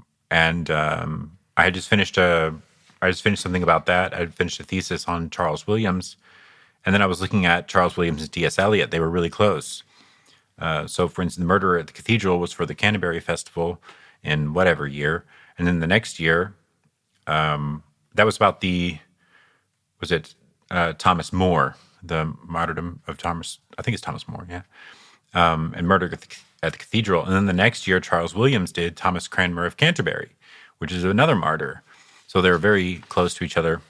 had just finished something about that. I had finished a thesis on Charles Williams, and then I was looking at Charles Williams and T.S. Eliot. They were really close. So, for instance, The Murder at the Cathedral was for the Canterbury Festival in whatever year, and then the next year, that was about Thomas More, the martyrdom of Thomas. I think it's Thomas More, yeah. And Murder at the Cathedral. And then the next year, Charles Williams did Thomas Cranmer of Canterbury, which is another martyr. So they're very close to each other.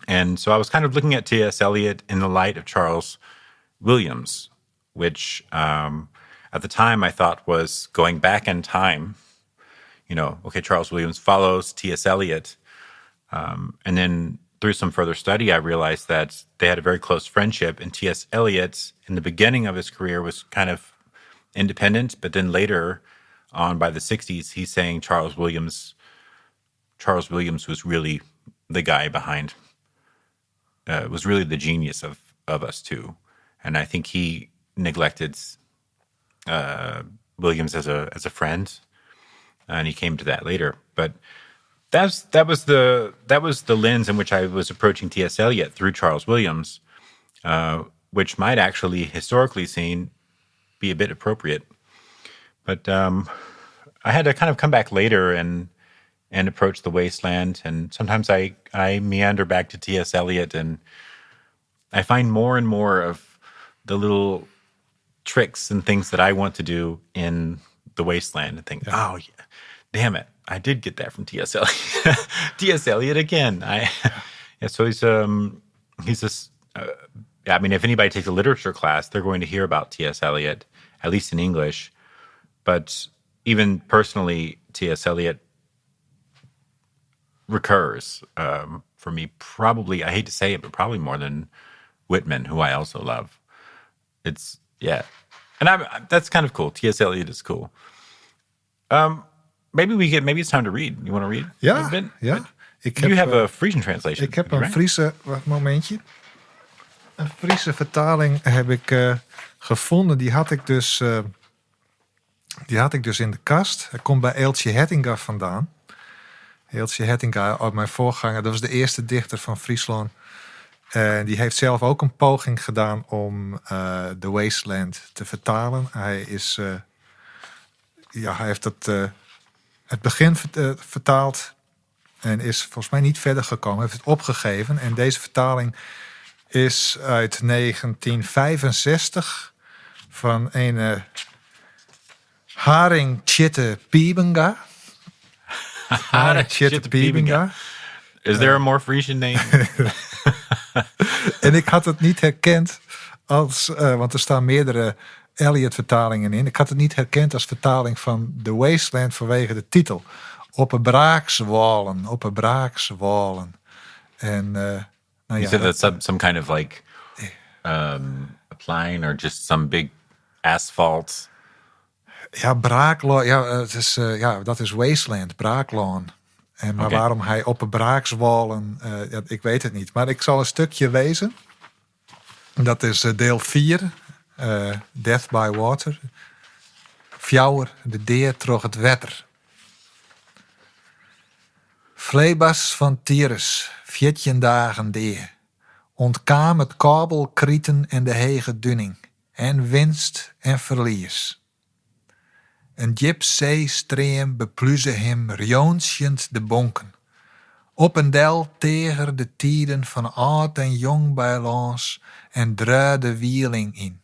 And so I was kind of looking at T.S. Eliot in the light of Charles Williams, which at the time I thought was going back in time. Charles Williams follows T.S. Eliot. And then through some further study, I realized that they had a very close friendship. And T.S. Eliot, in the beginning of his career, was kind of independent. But then later on, by the 60s, he's saying Charles Williams was really the guy behind, was really the genius of us two. And I think he neglected Williams as a friend, and he came to that later. But that was the lens in which I was approaching T.S. Eliot, through Charles Williams, which might actually, historically seen, be a bit appropriate. But I had to kind of come back later and approach The Wasteland, and sometimes I meander back to T.S. Eliot, and I find more and more of the little tricks and things that I want to do in The Wasteland, and think, oh, yeah, damn it, I did get that from T.S. Eliot. T.S. Eliot again. So he's this. I mean, if anybody takes a literature class, they're going to hear about T.S. Eliot, at least in English. But even personally, T.S. Eliot recurs for me, probably, I hate to say it, but probably more than Whitman, who I also love. And that's kind of cool. T.S. Eliot is cool. Maybe it's time to read. You want to read? Ja. You have a Frisian translation. Ik heb een Friese, momentje. Een Friese vertaling heb ik gevonden. Die had ik dus in de kast. Hij komt bij Eeltje Hettinga vandaan. Eeltje Hettinga, mijn voorganger, dat was de eerste dichter van Friesland. Die heeft zelf ook een poging gedaan om The Wasteland te vertalen. Hij heeft het begin vertaald en is volgens mij niet verder gekomen. Hij heeft het opgegeven. En deze vertaling is uit 1965 van een Haring Chitte Piebenga. Haring Chitte Piebenga. Is there a more Frisian name? En ik had het niet herkend want er staan meerdere Eliot-vertalingen in. Ik had het niet herkend als vertaling van The Wasteland vanwege de titel. Op een braakzwalen. En you said that's some kind of like a plain or just some big asphalt. Ja, braaklaan. Dat is Wasteland, braaklaan. Maar waarom hij op een braakzwalen, ik weet het niet. Maar ik zal een stukje lezen. Dat is deel 4, Death by Water. Fjouwer, de deer troch het wetter. Flebas van Tyrus, 14 dagen deer. Ontkam het kabelkrieten en de hege dunning. En winst en verlies. Een gypsee-stream bepluze hem rjoonsjend de bonken. Op een del tegen de tijden van oud en jong bij langs en draai de wieling in.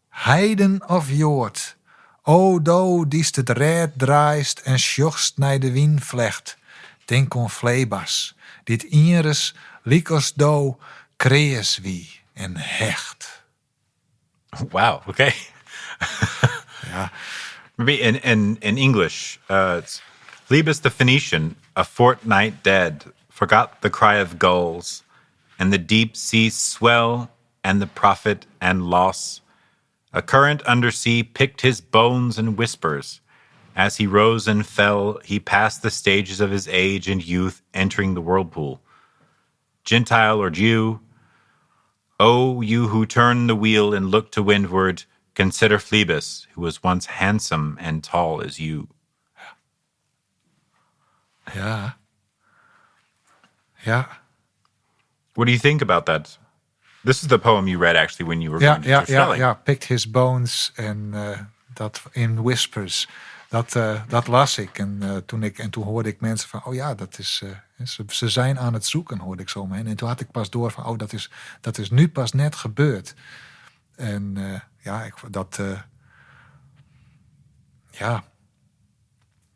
Heiden of jood, o do diest het red draait en sjochst naar de wien-vlecht, denk on Flebas, dit Iris likos do krees wie en hecht. Wow, okay. Ja. Maybe in English, it's Phlebas the Phoenician, a fortnight dead, forgot the cry of gulls, and the deep sea swell, and the profit and loss. A current undersea picked his bones and whispers. As he rose and fell, he passed the stages of his age and youth, entering the whirlpool. Gentile or Jew, O you who turn the wheel and look to windward, consider Phlebas, who was once handsome and tall as you. Ja. What do you think about that? This is the poem you read actually when you were going to Spelling. Ja. Picked his bones en dat in whispers. Dat las ik. En toen hoorde ik mensen van, oh ja, dat is, ze zijn aan het zoeken, hoorde ik zo omheen. En toen had ik pas door van, oh, dat is nu pas net gebeurd. En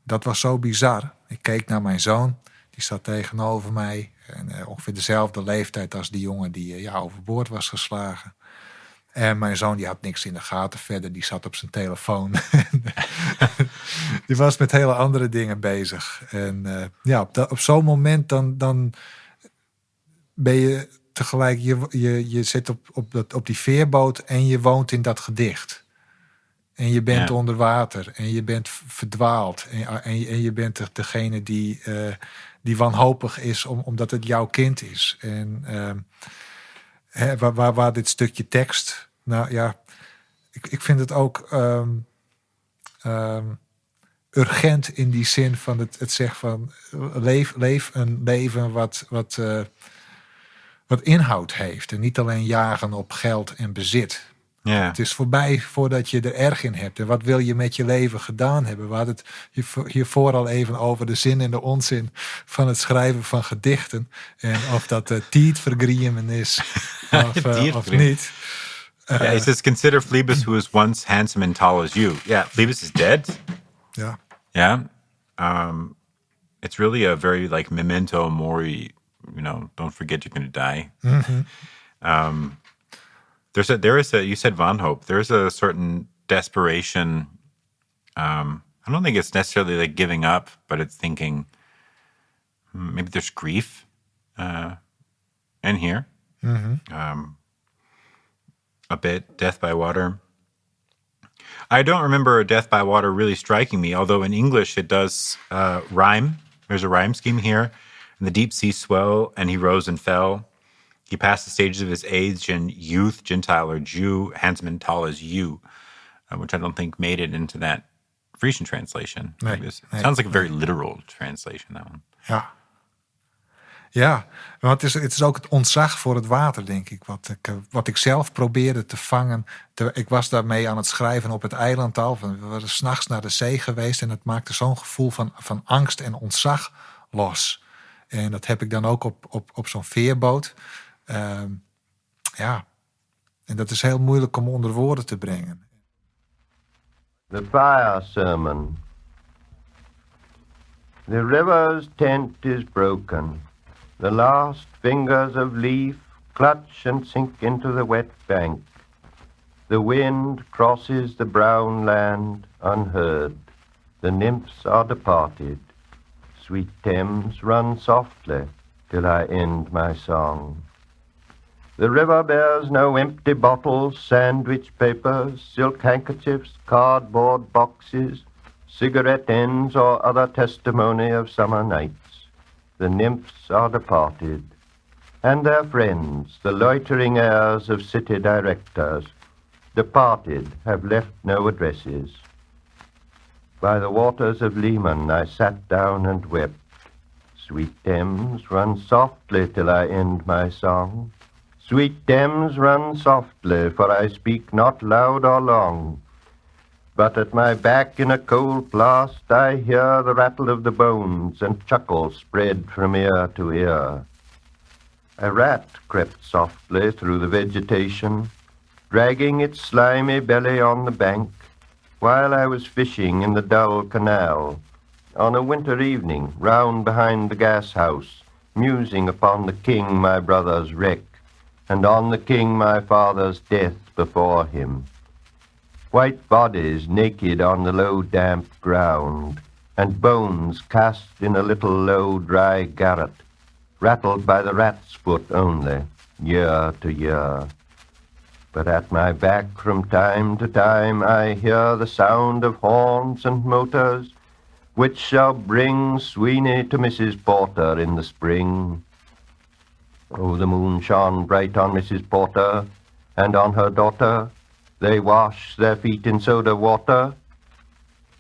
dat was zo bizar. Ik keek naar mijn zoon, die zat tegenover mij. En ongeveer dezelfde leeftijd als die jongen die overboord was geslagen. En mijn zoon die had niks in de gaten verder. Die zat op zijn telefoon. Die was met hele andere dingen bezig. En op zo'n moment dan ben je tegelijk... Je zit op die veerboot en je woont in dat gedicht. En je bent onder water. En je bent verdwaald. En je bent degene die wanhopig is omdat het jouw kind is. En waar dit stukje tekst... Nou ja, ik vind het ook urgent in die zin van het zeggen van... Leef een leven wat inhoud heeft. En niet alleen jagen op geld en bezit. Ja. Het is voorbij voordat je er erg in hebt. En wat wil je met je leven gedaan hebben? We hadden het hiervoor al even over de zin en de onzin van het schrijven van gedichten. En of dat tijdvergriemen is of niet. It says, consider Phoebus, who was once handsome and tall as you. Yeah, Phoebus is dead. Yeah. Yeah. It's really a very like memento mori, don't forget you're going to die. Mm-hmm. There is a, you said wanhoop. There's a certain desperation. I don't think it's necessarily like giving up, but it's thinking maybe there's grief in here. Mm-hmm. A bit, death by water. I don't remember death by water really striking me, although in English it does rhyme. There's a rhyme scheme here. And the deep sea swell, and he rose and fell. He passed the stages of his age in youth, Gentile or Jew, handsome and tall as you, which I don't think made it into that Frisian translation. It sounds like a very literal translation, that one. Ja, want het is ook het ontzag voor het water, denk ik. Wat ik zelf probeerde te vangen. Ik was daarmee aan het schrijven op het eiland al. We waren 's nachts naar de zee geweest. En het maakte zo'n gevoel van angst en ontzag los. En dat heb ik dan ook op zo'n veerboot. En dat is heel moeilijk om onder woorden te brengen. The Fire Sermon. The river's tent is broken. The last fingers of leaf clutch and sink into the wet bank. The wind crosses the brown land unheard. The nymphs are departed. Sweet Thames, run softly till I end my song. The river bears no empty bottles, sandwich papers, silk handkerchiefs, cardboard boxes, cigarette ends or other testimony of summer nights. The nymphs are departed, and their friends, the loitering heirs of city directors, departed, have left no addresses. By the waters of Leman I sat down and wept. Sweet Thames, run softly till I end my song. Sweet Thames, run softly, for I speak not loud or long. But at my back in a cold blast I hear the rattle of the bones, and chuckle spread from ear to ear. A rat crept softly through the vegetation, dragging its slimy belly on the bank, while I was fishing in the dull canal, on a winter evening, round behind the gas house, musing upon the king my brother's wreck, and on the king my father's death before him. White bodies naked on the low damp ground, and bones cast in a little low dry garret, rattled by the rat's foot only, year to year. But at my back from time to time I hear the sound of horns and motors, which shall bring Sweeney to Mrs. Porter in the spring. Oh, the moon shone bright on Mrs. Porter and on her daughter. They wash their feet in soda water.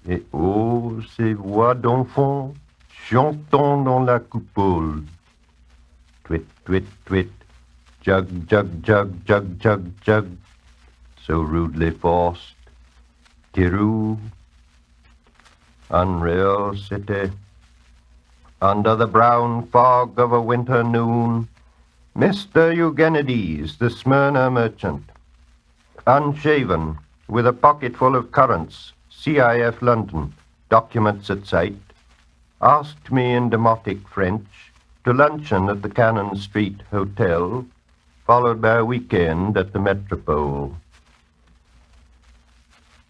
Et oh, ces voix d'enfants chantant dans la coupole. Twit, twit, twit, jug, jug, jug, jug, jug, jug, so rudely forced. Tiroo, unreal city. Under the brown fog of a winter noon, Mr. Eugenides, the Smyrna merchant, unshaven, with a pocket full of currants, CIF London, documents at sight, asked me in demotic French to luncheon at the Cannon Street Hotel, followed by a weekend at the Metropole.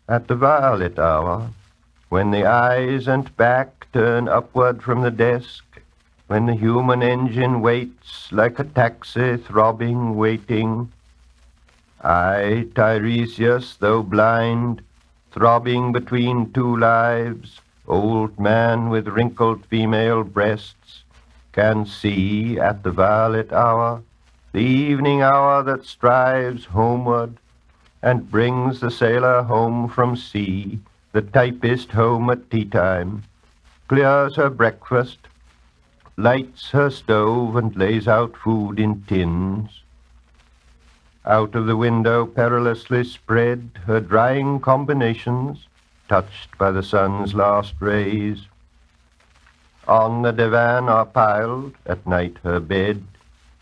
At the violet hour, when the eyes and back turn upward from the desk, when the human engine waits like a taxi throbbing, waiting, I, Tiresias, though blind, throbbing between two lives, old man with wrinkled female breasts, can see at the violet hour, the evening hour that strives homeward and brings the sailor home from sea, the typist home at tea time, clears her breakfast, lights her stove and lays out food in tins. Out of the window perilously spread her drying combinations, touched by the sun's last rays. On the divan are piled, at night her bed,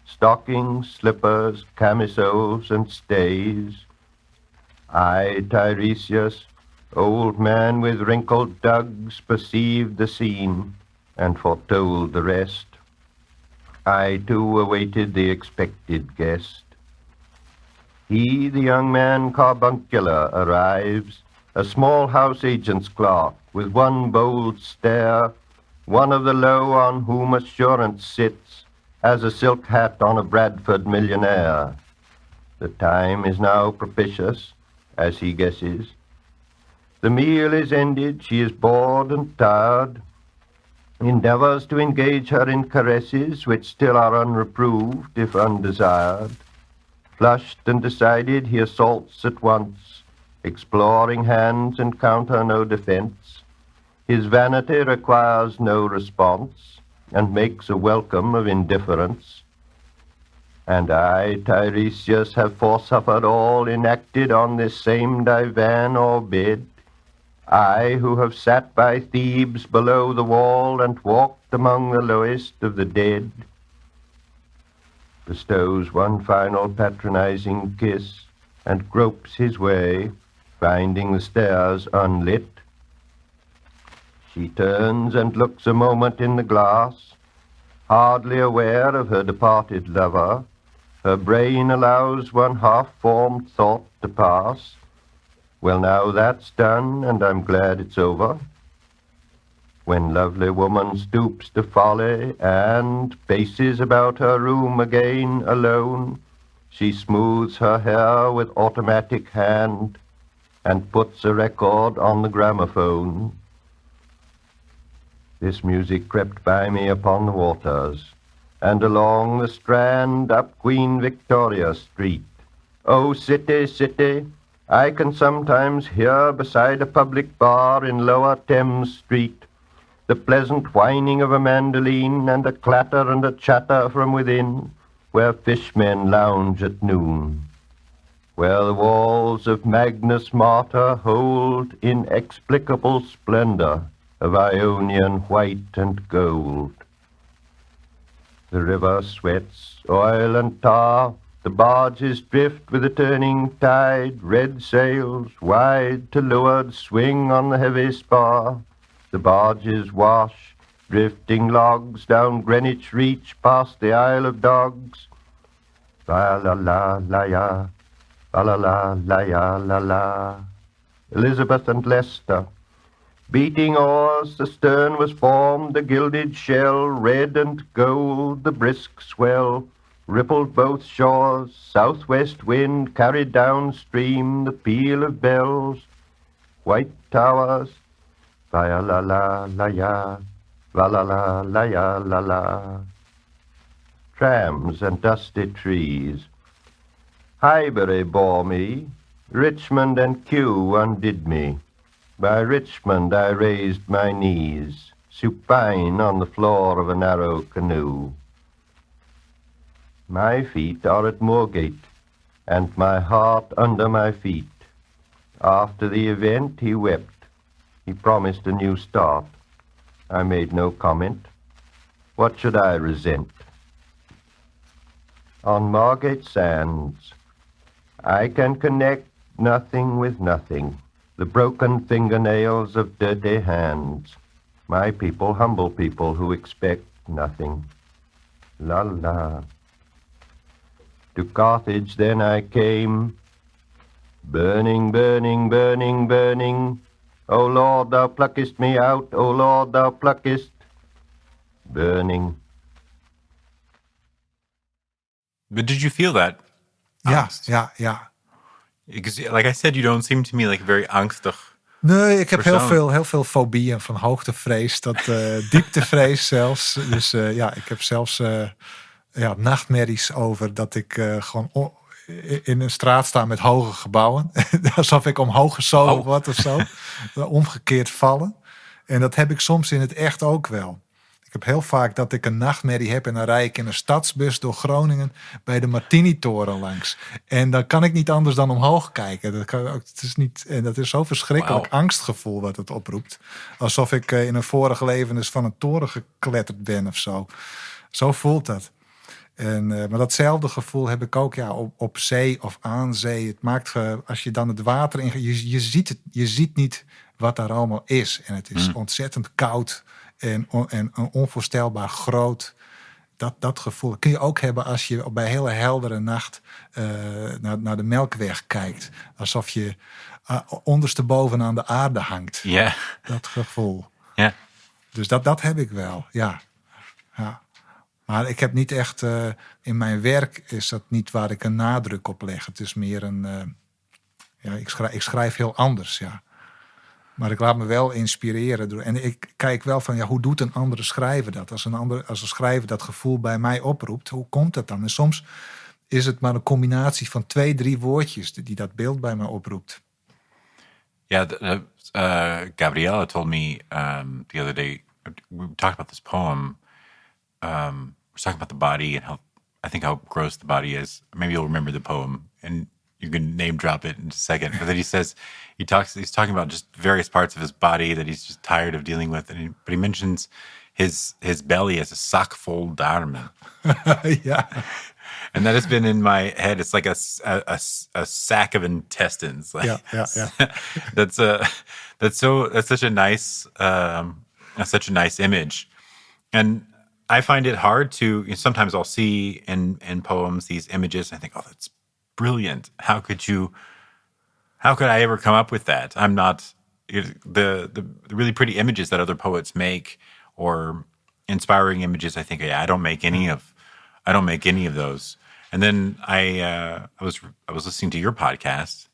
stockings, slippers, camisoles, and stays. I, Tiresias, old man with wrinkled dugs, perceived the scene and foretold the rest. I, too, awaited the expected guest. He, the young man carbuncular, arrives, a small house agent's clerk, with one bold stare, one of the low on whom assurance sits, as a silk hat on a Bradford millionaire. The time is now propitious, as he guesses. The meal is ended, she is bored and tired, endeavors to engage her in caresses which still are unreproved, if undesired. Flushed and decided, he assaults at once, exploring hands encounter no defense. His vanity requires no response, and makes a welcome of indifference. And I, Tiresias, have forsuffered all enacted on this same divan or bed. I, who have sat by Thebes below the wall and walked among the lowest of the dead, bestows one final patronizing kiss and gropes his way, finding the stairs unlit. She turns and looks a moment in the glass, hardly aware of her departed lover. Her brain allows one half-formed thought to pass. Well, now that's done, and I'm glad it's over. When lovely woman stoops to folly and paces about her room again alone, she smooths her hair with automatic hand and puts a record on the gramophone. This music crept by me upon the waters, and along the Strand up Queen Victoria Street. Oh, city, city, I can sometimes hear beside a public bar in Lower Thames Street the pleasant whining of a mandoline and a clatter and a chatter from within, where fishmen lounge at noon, where the walls of Magnus Martyr hold inexplicable splendor of Ionian white and gold. The river sweats oil and tar, the barges drift with the turning tide, red sails, wide to leeward, swing on the heavy spar. The barges wash, drifting logs, down Greenwich Reach, past the Isle of Dogs. La-la-la-la-ya, la-la-la-la-ya-la-la. Elizabeth and Leicester. Beating oars, the stern was formed, the gilded shell, red and gold, the brisk swell, rippled both shores, southwest wind carried downstream the peal of bells, white towers, la-la-la-la-ya, la-la-la-la-ya-la-la. Trams and dusty trees. Highbury bore me, Richmond and Kew undid me. By Richmond I raised my knees, supine on the floor of a narrow canoe. My feet are at Moorgate, and my heart under my feet. After the event he wept. He promised a new start. I made no comment. What should I resent? On Margate sands, I can connect nothing with nothing. The broken fingernails of dirty hands. My people, humble people who expect nothing. La la. To Carthage then I came, Burning, burning, burning, burning. O Lord, thou pluckest me out. O Lord, thou pluckest. Burning. But did you feel that? Ja, Angst? ja. Because, like I said, you don't seem to me like very angstig. Nee, ik heb Persoon. heel veel fobieën, van hoogtevrees tot dieptevrees zelfs. Dus ik heb zelfs nachtmerries over dat ik gewoon in een straat sta met hoge gebouwen. Alsof ik omhoog gezogen word of zo. Omgekeerd vallen. En dat heb ik soms in het echt ook wel. Ik heb heel vaak dat ik een nachtmerrie heb en dan rijd ik in een stadsbus door Groningen bij de Martini-toren langs. En dan kan ik niet anders dan omhoog kijken. Dat is zo verschrikkelijk angstgevoel wat het oproept. Alsof ik in een vorige leven dus van een toren gekletterd ben of zo. Zo voelt dat. Maar datzelfde gevoel heb ik ook op zee of aan zee. Het maakt, als je dan het water in... Je ziet niet wat daar allemaal is. En het is ontzettend koud en onvoorstelbaar groot. Dat gevoel kun je ook hebben als je bij hele heldere nacht naar de Melkweg kijkt. Alsof je ondersteboven aan de aarde hangt. Ja. Dat gevoel. Ja. Dus dat heb ik wel, ja. Maar ik heb niet echt... in mijn werk is dat niet waar ik een nadruk op leg. Het is meer een... ik schrijf heel anders, ja. Maar ik laat me wel inspireren door. En ik kijk wel van, hoe doet een andere schrijver dat? Als een schrijver dat gevoel bij mij oproept, hoe komt dat dan? En soms is het maar een combinatie van 2-3 woordjes die dat beeld bij mij oproept. Yeah, Gabriella told me the other day, we talked about this poem. We're talking about the body and how gross the body is. Maybe you'll remember the poem and you can name drop it in a second. But then he's talking about just various parts of his body that he's just tired of dealing with. But he mentions his belly as a sack full darmen. Ja. And that has been in my head. It's like a sack of intestines. Like, yeah. That's such a nice image. And I find it hard to, sometimes I'll see in poems these images and I think, oh, that's brilliant. How could I ever come up with that? I'm not the really pretty images that other poets make or inspiring images. I think, I don't make any of those. And then I was listening to your podcast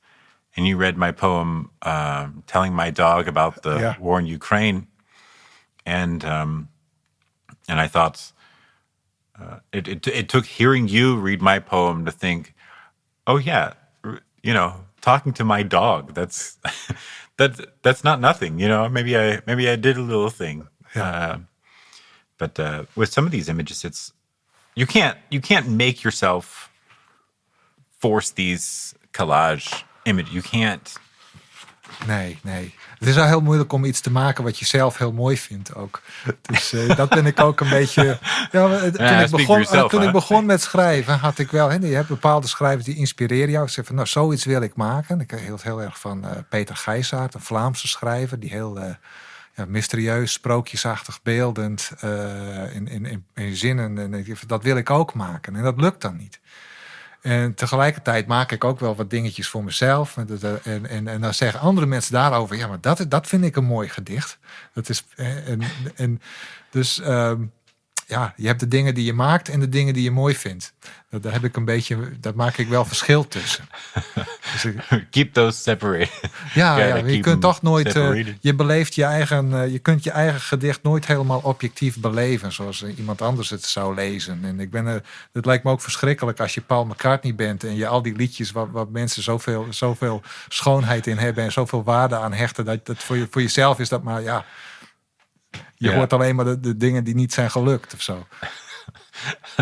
and you read my poem, telling my dog about the war in Ukraine. And I thought it took hearing you read my poem to think, oh yeah, talking to my dog, that's not nothing. Maybe I did a little thing. Yeah. But with some of these images, it's you can't make yourself force these collage images. You can't. Nee. Het is wel heel moeilijk om iets te maken wat je zelf heel mooi vindt ook. Dus dat ben ik ook een beetje... Toen ik begon met schrijven had ik wel... Je hebt bepaalde schrijvers die inspireren jou. Ik zeg van, zoiets wil ik maken. Ik hield heel erg van Peter Gijsaert, een Vlaamse schrijver... die heel mysterieus, sprookjesachtig, beeldend in zinnen... En dat wil ik ook maken. En dat lukt dan niet. En tegelijkertijd maak ik ook wel wat dingetjes voor mezelf. En dan zeggen andere mensen daarover... ja, maar dat vind ik een mooi gedicht. Dat is, dus je hebt de dingen die je maakt... en de dingen die je mooi vindt. Daar heb ik een beetje... daar maak ik wel verschil tussen. Dus keep those separated. Ja, je kunt toch nooit... je beleeft je eigen... je kunt je eigen gedicht nooit helemaal objectief beleven... zoals iemand anders het zou lezen. En het lijkt me ook verschrikkelijk als je Paul McCartney bent... en je al die liedjes waar mensen zoveel schoonheid in hebben... en zoveel waarde aan hechten... dat voor jezelf is dat maar... Je hoort alleen maar de dingen die niet zijn gelukt of zo.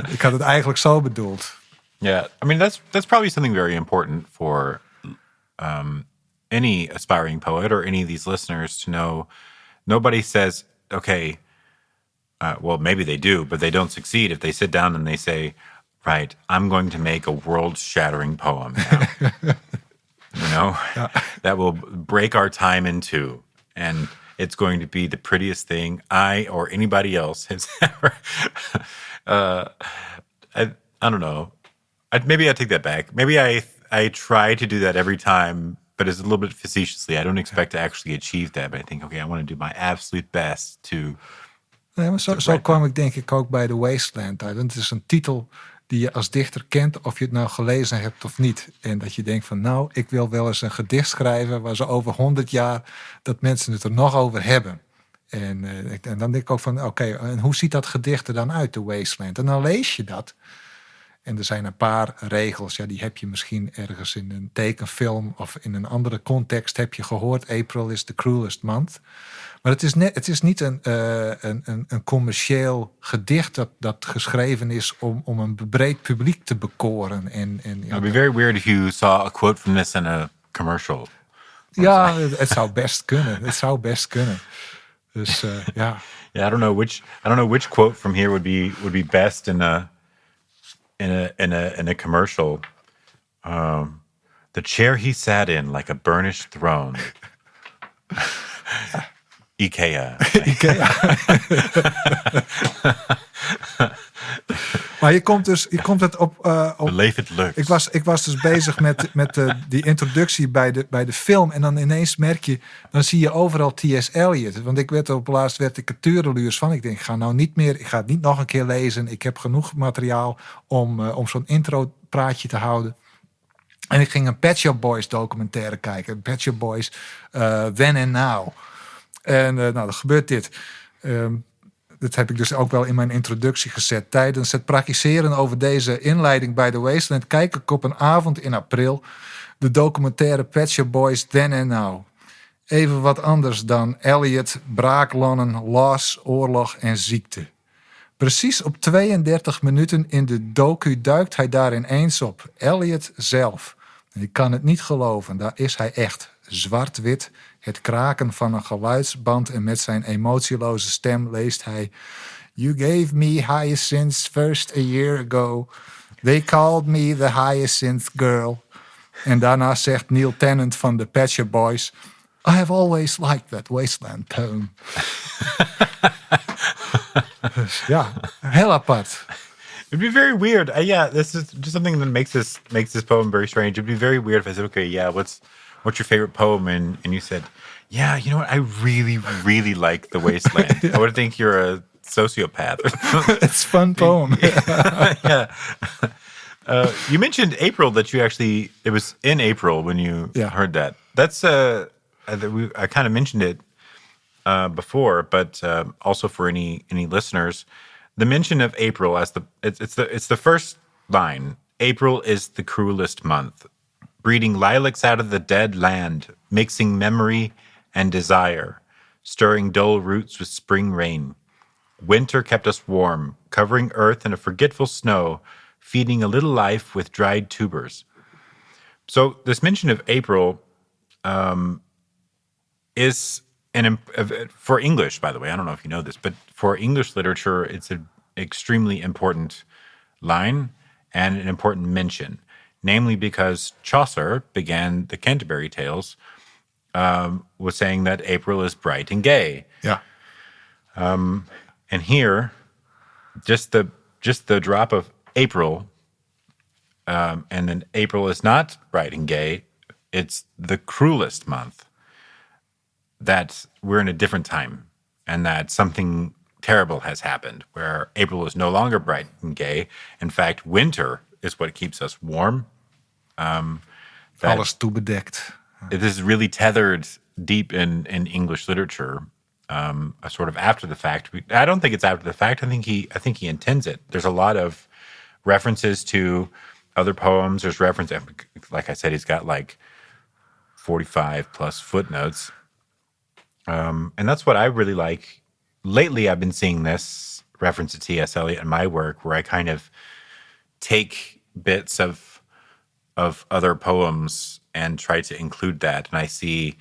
Ik had het eigenlijk zo bedoeld. Yeah, I mean that's probably something very important for any aspiring poet or any of these listeners to know. Nobody says, okay, well maybe they do, but they don't succeed if they sit down and they say, right, I'm going to make a world-shattering poem now. That will break our time in two, and it's going to be the prettiest thing I or anybody else has ever. I don't know. Maybe I take that back. Maybe I try to do that every time, but it's a little bit facetiously. I don't expect to actually achieve that, but I think, okay, I want to do my absolute best to. Nee, maar zo kwam ik denk ik ook bij The Wasteland uit. Het is een titel die je als dichter kent, of je het nou gelezen hebt of niet. En dat je denkt van, nou, ik wil wel eens een gedicht schrijven waar ze over 100 jaar dat mensen het er nog over hebben. En dan denk ik ook van, oké, en hoe ziet dat gedicht er dan uit, The Wasteland? En dan lees je dat. En er zijn een paar regels, ja, die heb je misschien ergens in een tekenfilm of in een andere context heb je gehoord. April is the cruelest month. Maar het is niet een commercieel gedicht dat geschreven is om een breed publiek te bekoren. It would be very weird if you saw a quote from this in a commercial. Ja, het zou best kunnen. Het zou best kunnen. Dus ja. Yeah, I don't know which quote from here would be best in a commercial. The chair he sat in like a burnished throne. IKEA. Maar je komt het op. Beleef het lukt. Ik was dus bezig met die introductie bij de film. En dan ineens merk je, dan zie je overal T.S. Eliot. Want ik werd op laatst werd ik er tureluurs van. Ik denk, ik ga het niet nog een keer lezen. Ik heb genoeg materiaal om zo'n intro-praatje te houden. En ik ging een Pet Shop Boys documentaire kijken. Pet Shop Boys, Then and Now. En dan gebeurt dit. Dat heb ik dus ook wel in mijn introductie gezet. Tijdens het praktiseren over deze inleiding bij The Wasteland kijk ik op een avond in april de documentaire Pet Shop Boys Then and Now. Even wat anders dan Eliot, braaklonnen, loss, oorlog en ziekte. Precies op 32 minuten in de docu duikt hij daar ineens op. Eliot zelf. Ik kan het niet geloven, daar is hij echt. Zwart-wit, het kraken van een geluidsband en met zijn emotieloze stem leest hij: You gave me hyacinths first a year ago. They called me the hyacinth girl. En daarna zegt Neil Tennant van de Pet Shop Boys: I have always liked that Wasteland poem. Dus ja, heel apart. It'd be very weird. Yeah, this is just something that makes this poem very strange. It'd be very weird if I said, okay, yeah, what's your favorite poem? And you said, yeah, you know what? I really, really like The Wasteland. Yeah. I would think you're a sociopath. It's a fun poem. Yeah. You mentioned April, that you actually, it was in April when you heard that. That's, I kind of mentioned it before, but also for any listeners, the mention of April as it's the first line. April is the cruelest month, breeding lilacs out of the dead land, mixing memory and desire, stirring dull roots with spring rain. Winter kept us warm, covering earth in a forgetful snow, feeding a little life with dried tubers. So this mention of April is for English, by the way, I don't know if you know this, but for English literature, it's an extremely important line and an important mention, namely because Chaucer began the Canterbury Tales was saying that April is bright and gay. Yeah. And here, just the drop of April, and then April is not bright and gay, it's the cruelest month. That we're in a different time and that something terrible has happened where April is no longer bright and gay. In fact, winter is what keeps us warm. Alles toebedekt. It is really tethered deep in English literature, a sort of after the fact. I don't think it's after the fact. I think he intends it. There's a lot of references to other poems. There's reference, like I said, he's got like 45 plus footnotes. And that's what I really like. Lately, I've been seeing this reference to T.S. Eliot in my work, where I kind of take bits of other poems and try to include that. And I see,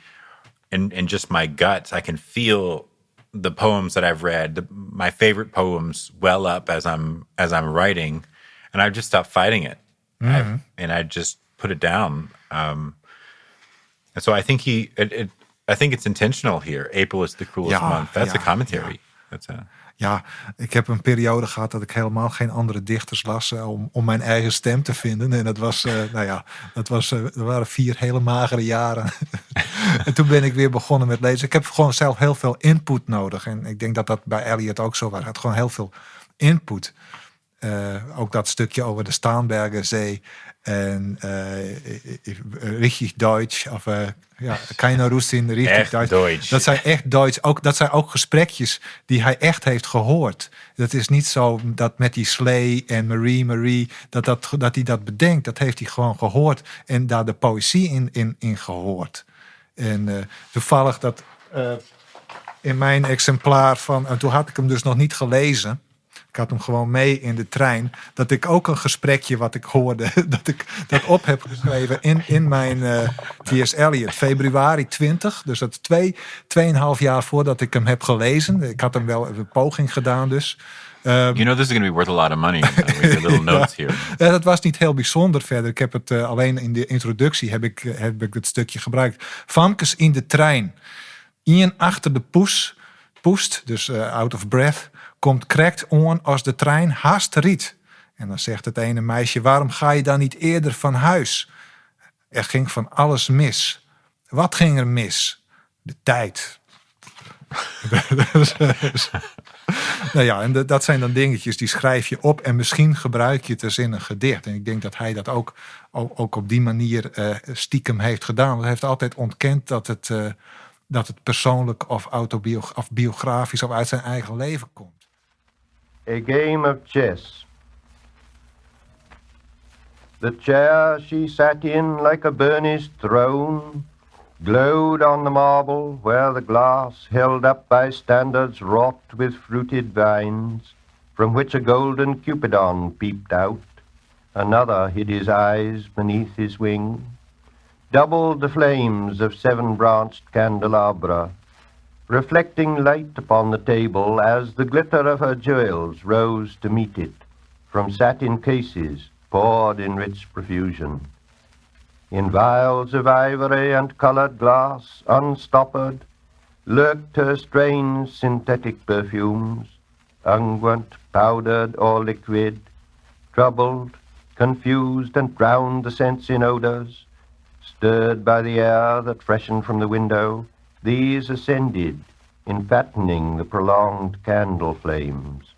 in just my gut, I can feel the poems that I've read, my favorite poems, well up as I'm writing, and I just stop fighting it, and I just put it down. And so I think I think it's intentional here. April is the cruelest month. That's a commentary. Ja. Ja, ik heb een periode gehad dat ik helemaal geen andere dichters las om mijn eigen stem te vinden. En dat was, dat waren 4 hele magere jaren. En toen ben ik weer begonnen met lezen. Ik heb gewoon zelf heel veel input nodig. En ik denk dat dat bij Eliot ook zo was. Hij had gewoon heel veel input. Ook dat stukje over de Starnbergerzee. En richtig Deutsch. Of keine Russin, richtig Deutsch. Dat zijn echt Duits. Dat zijn ook gesprekjes die hij echt heeft gehoord. Dat is niet zo dat met die Slee en Marie, dat hij dat bedenkt. Dat heeft hij gewoon gehoord. En daar de poëzie in gehoord. En toevallig dat in mijn exemplaar van... En toen had ik hem dus nog niet gelezen. Ik had hem gewoon mee in de trein. Dat ik ook een gesprekje wat ik hoorde... dat ik dat op heb geschreven in mijn T.S. Eliot. Februari 20. Dus dat is 2,5 jaar voordat ik hem heb gelezen. Ik had hem wel een poging gedaan dus. You know this is going to be worth a lot of money. We get little notes here. Ja, dat was niet heel bijzonder verder. Ik heb het alleen in de introductie heb ik het stukje gebruikt. Famkes in de trein. Ian achter de poest, dus out of breath... komt krekt on als de trein haast riet. En dan zegt het ene meisje... waarom ga je dan niet eerder van huis? Er ging van alles mis. Wat ging er mis? De tijd. Nou ja, en dat zijn dan dingetjes die schrijf je op... en misschien gebruik je het dus in een gedicht. En ik denk dat hij dat ook op die manier stiekem heeft gedaan. Want hij heeft altijd ontkend dat het persoonlijk of biografisch... of uit zijn eigen leven komt. A game of chess. The chair she sat in like a burnished throne glowed on the marble where the glass held up by standards wrought with fruited vines, from which a golden Cupidon peeped out. Another hid his eyes beneath his wing. Doubled the flames of 7-branched candelabra, reflecting light upon the table as the glitter of her jewels rose to meet it, from satin cases poured in rich profusion. In vials of ivory and colored glass, unstoppered, lurked her strange synthetic perfumes, unguent, powdered or liquid, troubled, confused and drowned the sense in odors, stirred by the air that freshened from the window. These ascended, enfattening the prolonged candle flames,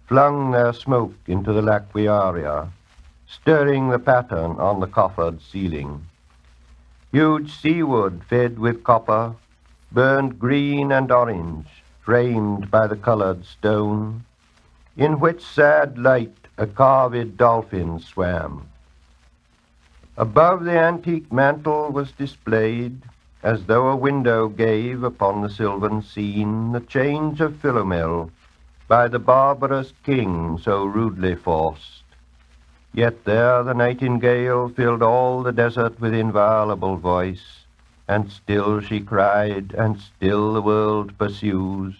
flung their smoke into the laquiaria, stirring the pattern on the coffered ceiling. Huge seawood fed with copper, burned green and orange, framed by the colored stone, in which sad light a carved dolphin swam. Above the antique mantel was displayed, as though a window gave upon the sylvan scene, the change of Philomel by the barbarous king so rudely forced. Yet there the nightingale filled all the desert with inviolable voice, and still she cried, and still the world pursues,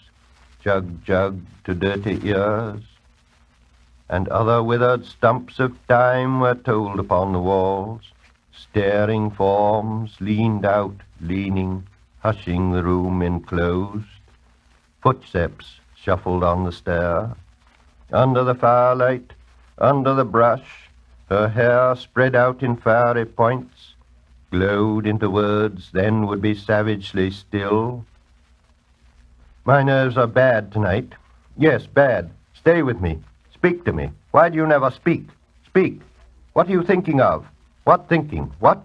jug, jug, to dirty ears. And other withered stumps of time were told upon the walls. Staring forms leaned out, leaning, hushing the room enclosed. Footsteps shuffled on the stair. Under the firelight, under the brush, her hair spread out in fiery points, glowed into words, then would be savagely still. My nerves are bad tonight. Yes, bad. Stay with me. Speak to me. Why do you never speak? Speak. What are you thinking of? What thinking? What?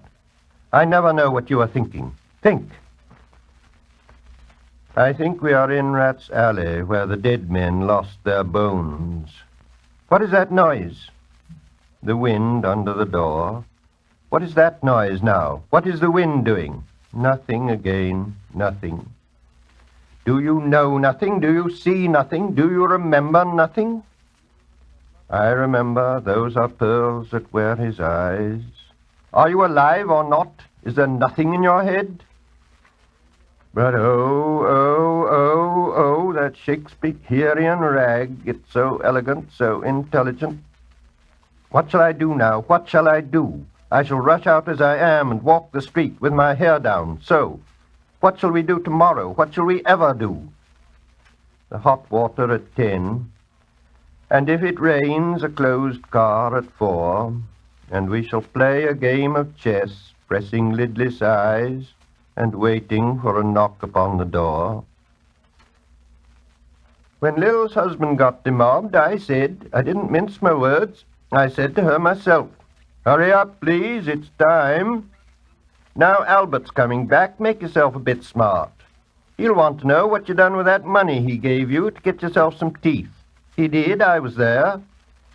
I never know what you are thinking. Think. I think we are in Rat's Alley, where the dead men lost their bones. What is that noise? The wind under the door. What is that noise now? What is the wind doing? Nothing again, nothing. Do you know nothing? Do you see nothing? Do you remember nothing? I remember those are pearls that wear his eyes. Are you alive or not? Is there nothing in your head? But oh, that Shakespearean rag, it's so elegant, so intelligent. What shall I do now? What shall I do? I shall rush out as I am and walk the street with my hair down, so. What shall we do tomorrow? What shall we ever do? the hot water at 10, and if it rains, a closed car at 4, and we shall play a game of chess, pressing lidless eyes and waiting for a knock upon the door. When Lil's husband got demobbed, I didn't mince my words, I said to her myself, "Hurry up, please, it's time. Now Albert's coming back, make yourself a bit smart. He'll want to know what you done with that money he gave you to get yourself some teeth." He did, I was there.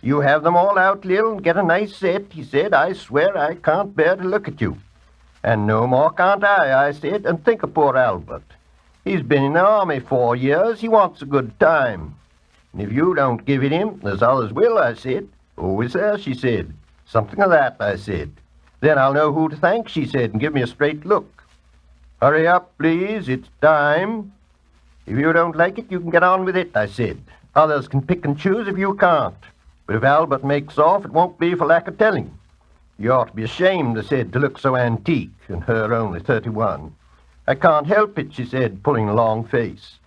"You have them all out, Lil, and get a nice set," he said. "I swear I can't bear to look at you." "And no more can't I said, "and think of poor Albert. He's been in the army 4 years, he wants a good time. And if you don't give it him, there's others will," I said. "Oh, is there?" she said. "Something of that," I said. "Then I'll know who to thank," she said, and give me a straight look. "Hurry up, please, it's time. If you don't like it, you can get on with it," I said. "Others can pick and choose if you can't. But if Albert makes off, it won't be for lack of telling. You ought to be ashamed," I said, "to look so antique, and her only 31. "I can't help it," she said, pulling a long face.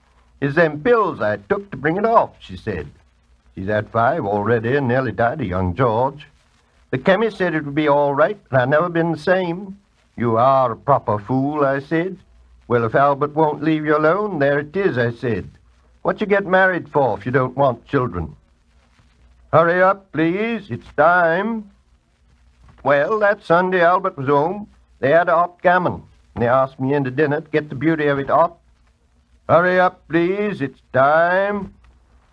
"It's them pills I took to bring it off," she said. She's had 5 already and nearly died of young George. "The chemist said it would be all right, and I've never been the same." "You are a proper fool," I said. "Well, if Albert won't leave you alone, there it is," I said. "What you get married for if you don't want children?" "Hurry up, please, it's time." Well, that Sunday Albert was home. They had a hot gammon, and they asked me in to dinner to get the beauty of it hot. "Hurry up, please, it's time.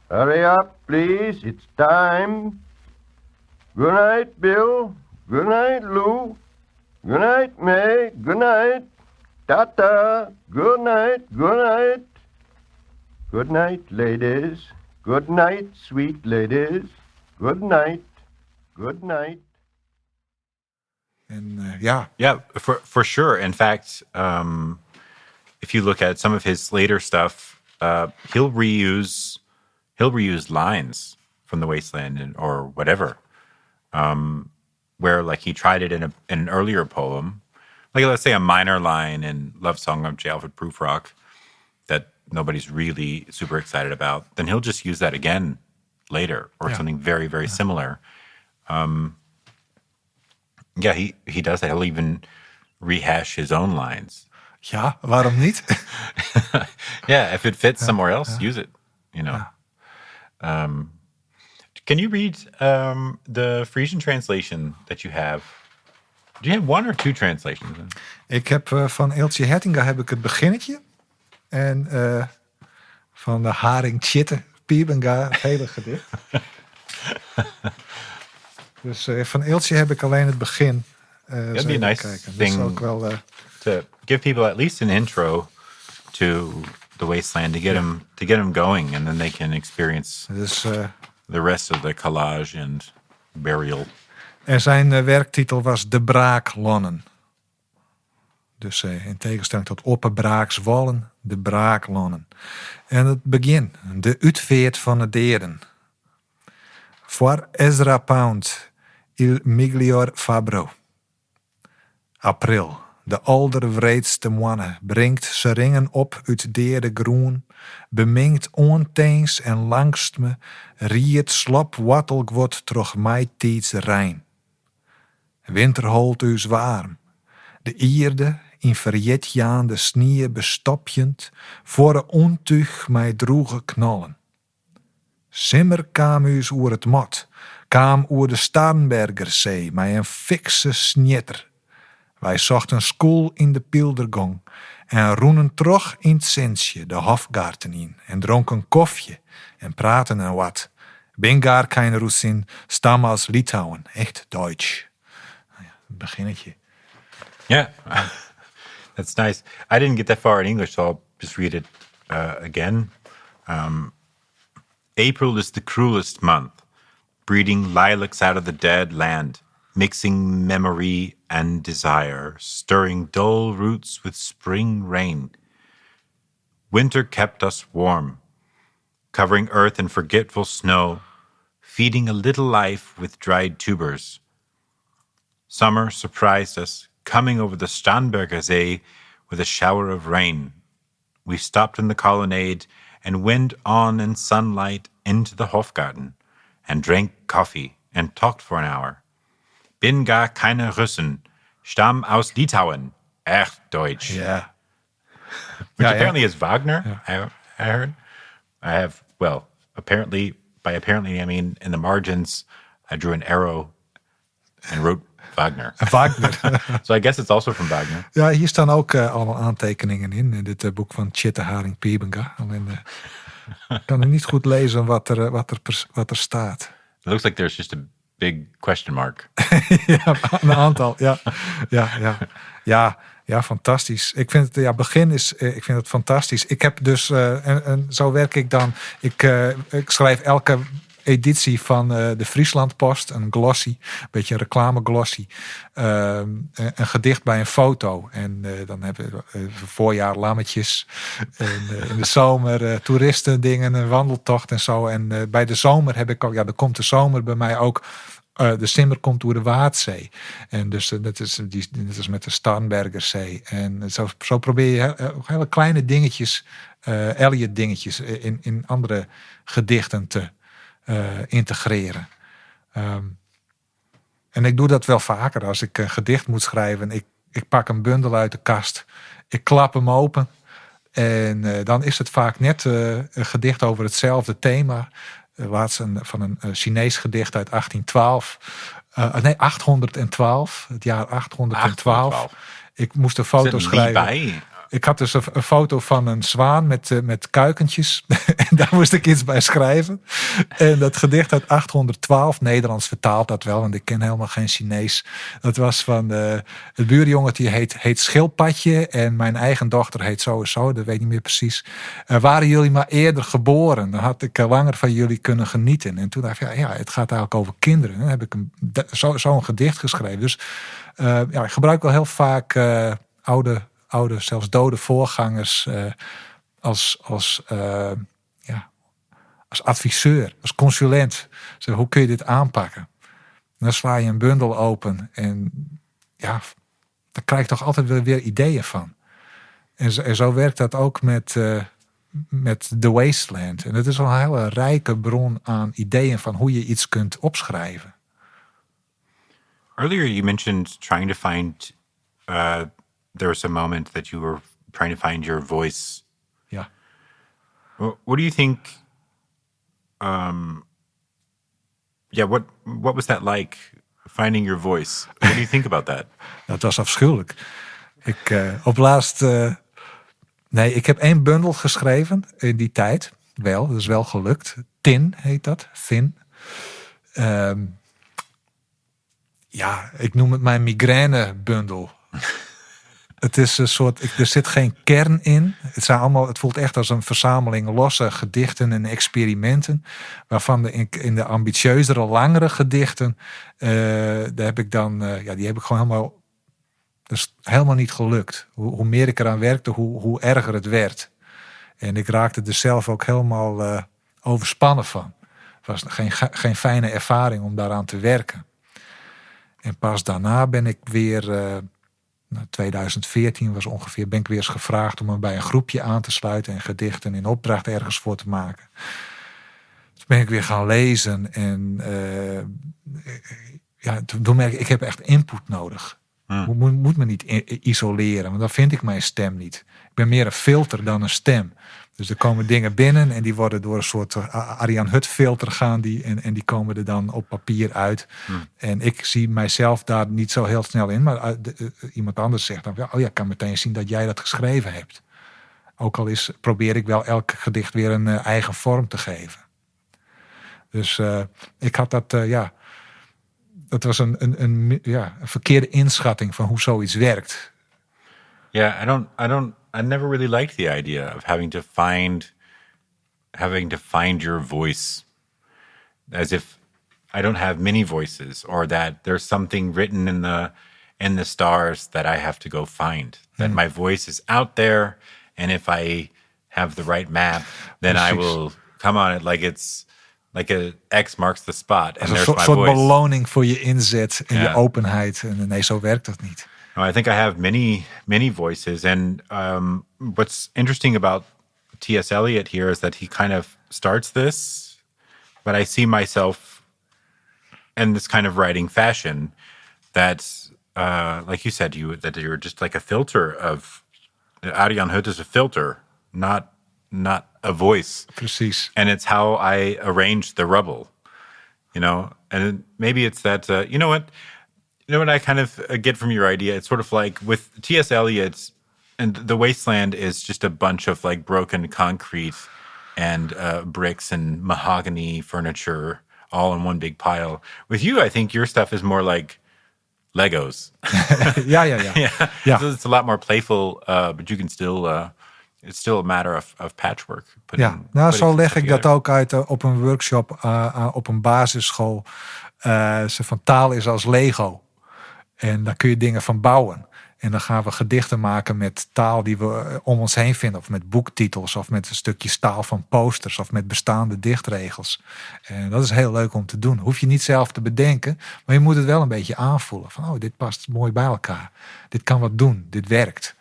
Hurry up, please, it's time. Good night, Bill. Good night, Lou. Good night, May. Good night. Ta-ta. Good night, good night. Good night, ladies. Good night, sweet ladies. Good night. Good night. En Yeah, for sure. In fact, if you look at some of his later stuff, he'll reuse lines from The Wasteland or whatever. Where like he tried it in an earlier poem, like let's say a minor line in Love Song of J. Alfred Prufrock that nobody's really super excited about, then he'll just use that again later or something very, very similar. He does that. He'll even rehash his own lines. Ja, waarom niet? Yeah, if it fits somewhere else, use it. You know. Can you read the Frisian translation that you have? Do you have 1 or 2 translations? Ik heb van Eeltje Hettinga heb ik het beginnetje. En van de Haring Tjitte Piebenga het hele gedicht. Dus van Eeltje heb ik alleen het begin. That'd be a nice thing ook wel, to give people at least an intro to The Wasteland to get them going, and then they can experience the rest of the collage and burial. En zijn werktitel was De Braaklonnen. Dus in tegenstelling tot Oppenbraakswallen, De Braaklonnen. En het begin, de uitveert van het deren. Voor Ezra Pound, Il Miglior Fabbro. April, de alderwreedste moanne, brengt ze ringen op uit derde groen, beminkt onteens en langst me, riet slop wattelgwot troch maitieds rein. Winter holt us warm, de ierde in verjetjaande snie bestopjend, voor de ontuig mij droege knallen. Simmer kwam us oer het mot, kwam oer de Starnbergerzee, mij een fikse snitter. Wij zochten school in de Pildergong en roenen terug in het Sensje, de Hofgarten in, en dronken koffie en praten en wat. Ben gar keine Russin, stam aus Litouwen, echt Deutsch. Beginnetje. Yeah, that's nice. I didn't get that far in English, so I'll just read it again. April is the cruelest month, breeding lilacs out of the dead land, mixing memory and desire, stirring dull roots with spring rain. Winter kept us warm, covering earth in forgetful snow, feeding a little life with dried tubers. Summer surprised us, coming over the Starnberger See with a shower of rain. We stopped in the colonnade and went on in sunlight into the Hofgarten and drank coffee and talked for an hour. Bin gar keine Russen, stamm aus Litauen, echt Deutsch. Ja. Which Ja, apparently is Wagner, I heard. I have, well, apparently, by apparently I mean in the margins, I drew an arrow and wrote Wagner. Wagner. So I guess it's also from Wagner. Ja, hier staan ook allemaal aantekeningen in dit boek van Tjette Haring-Piebenga. Alleen ik kan er niet goed lezen wat er staat. It looks like there's just a big question mark. Ja, een aantal. Ja, fantastisch. Ik vind het ik vind het fantastisch. Ik heb dus, en zo werk ik dan. Ik schrijf elke editie van de Frieslandpost, een glossy, een beetje een reclame glossy. Een gedicht bij een foto. En dan hebben we voorjaar lammetjes. En in de zomer toeristendingen, een wandeltocht en zo. En bij de zomer heb ik ook, dan komt de zomer bij mij ook. De simmer komt door de Waadzee. En dus dat is met de Starnbergerzee. En zo probeer je hele kleine dingetjes, Eliot dingetjes, in andere gedichten te integreren. En ik doe dat wel vaker. Als ik een gedicht moet schrijven, ik pak een bundel uit de kast. Ik klap hem open. En dan is het vaak net een gedicht over hetzelfde thema. Laatst van een Chinees gedicht uit 812. Het jaar 812. Ik moest een foto schrijven. Bij? Ik had dus een foto van een zwaan met kuikentjes. En daar moest ik iets bij schrijven. En dat gedicht uit 812, Nederlands vertaald dat wel, want ik ken helemaal geen Chinees. Dat was van het buurjongetje heet Schildpadje. En mijn eigen dochter heet sowieso, dat weet ik niet meer precies. Waren jullie maar eerder geboren, dan had ik langer van jullie kunnen genieten. En toen dacht ik, ja, het gaat eigenlijk over kinderen. Dan heb ik zo'n gedicht geschreven. Dus ik gebruik wel heel vaak oude, zelfs dode voorgangers als adviseur, als consulent. Zo, hoe kun je dit aanpakken? En dan sla je een bundel open en ja, daar krijg je toch altijd weer ideeën van. En zo werkt dat ook met The Wasteland. En het is wel een hele rijke bron aan ideeën van hoe je iets kunt opschrijven. Earlier you mentioned trying to find... there was a moment that you were trying to find your voice. Yeah. What do you think? What was that like? Finding your voice. What do you think about that? Dat was afschuwelijk. Ik heb 1 bundel geschreven in die tijd. Wel, dat is wel gelukt. Tin heet dat. Thin. Ik noem het mijn migrainebundel. Het is een soort, er zit geen kern in. Het voelt echt als een verzameling losse gedichten en experimenten. Waarvan in de ambitieuzere, langere gedichten, daar heb ik dan, die heb ik gewoon helemaal, dat is helemaal niet gelukt. Hoe meer ik eraan werkte, hoe erger het werd. En ik raakte er zelf ook helemaal overspannen van. Het was geen fijne ervaring om daaraan te werken. En pas daarna ben ik weer... 2014 was ongeveer, ben ik weer eens gevraagd om me bij een groepje aan te sluiten en gedichten in opdracht ergens voor te maken. Dus ben ik weer gaan lezen en toen merk ik heb echt input nodig. Moet me niet isoleren, want dan vind ik mijn stem niet. Ik ben meer een filter dan een stem. Dus er komen dingen binnen en die worden door een soort Arjan Hut filter gaan die komen er dan op papier uit. En ik zie mijzelf daar niet zo heel snel in. Maar iemand anders zegt dan, ik kan meteen zien dat jij dat geschreven hebt. Ook al probeer ik wel elk gedicht weer een eigen vorm te geven. Dus ik had dat, dat was een verkeerde inschatting van hoe zoiets werkt. Yeah, I never really liked the idea of having to find your voice, as if I don't have many voices, or that there's something written in the stars that I have to go find. That my voice is out there, and if I have the right map, then I will come on it like it's like a X marks the spot, and there's my voice. Een soort beloning voor je inzet en je openheid. En nee, zo werkt dat niet. I think I have many voices, and what's interesting about T.S. Eliot here is that he kind of starts this, but I see myself in this kind of writing fashion that's, like you said, that you're just like a filter of, Arjan Hut is a filter, not a voice. Precies. And it's how I arrange the rubble, and maybe it's that, you know what I kind of get from your idea? It's sort of like with T.S. Eliot, and the wasteland is just a bunch of like broken concrete and bricks and mahogany furniture all in one big pile. With you, I think your stuff is more like Legos. Ja. So it's a lot more playful, but you can still, it's still a matter of patchwork. Ja, nou zo leg ik dat ook uit op een workshop op een basisschool. Ze van taal is als Lego. En daar kun je dingen van bouwen. En dan gaan we gedichten maken met taal die we om ons heen vinden. Of met boektitels, of met een stukje staal van posters, of met bestaande dichtregels. En dat is heel leuk om te doen. Hoef je niet zelf te bedenken, maar je moet het wel een beetje aanvoelen. Van, dit past mooi bij elkaar. Dit kan wat doen, dit werkt.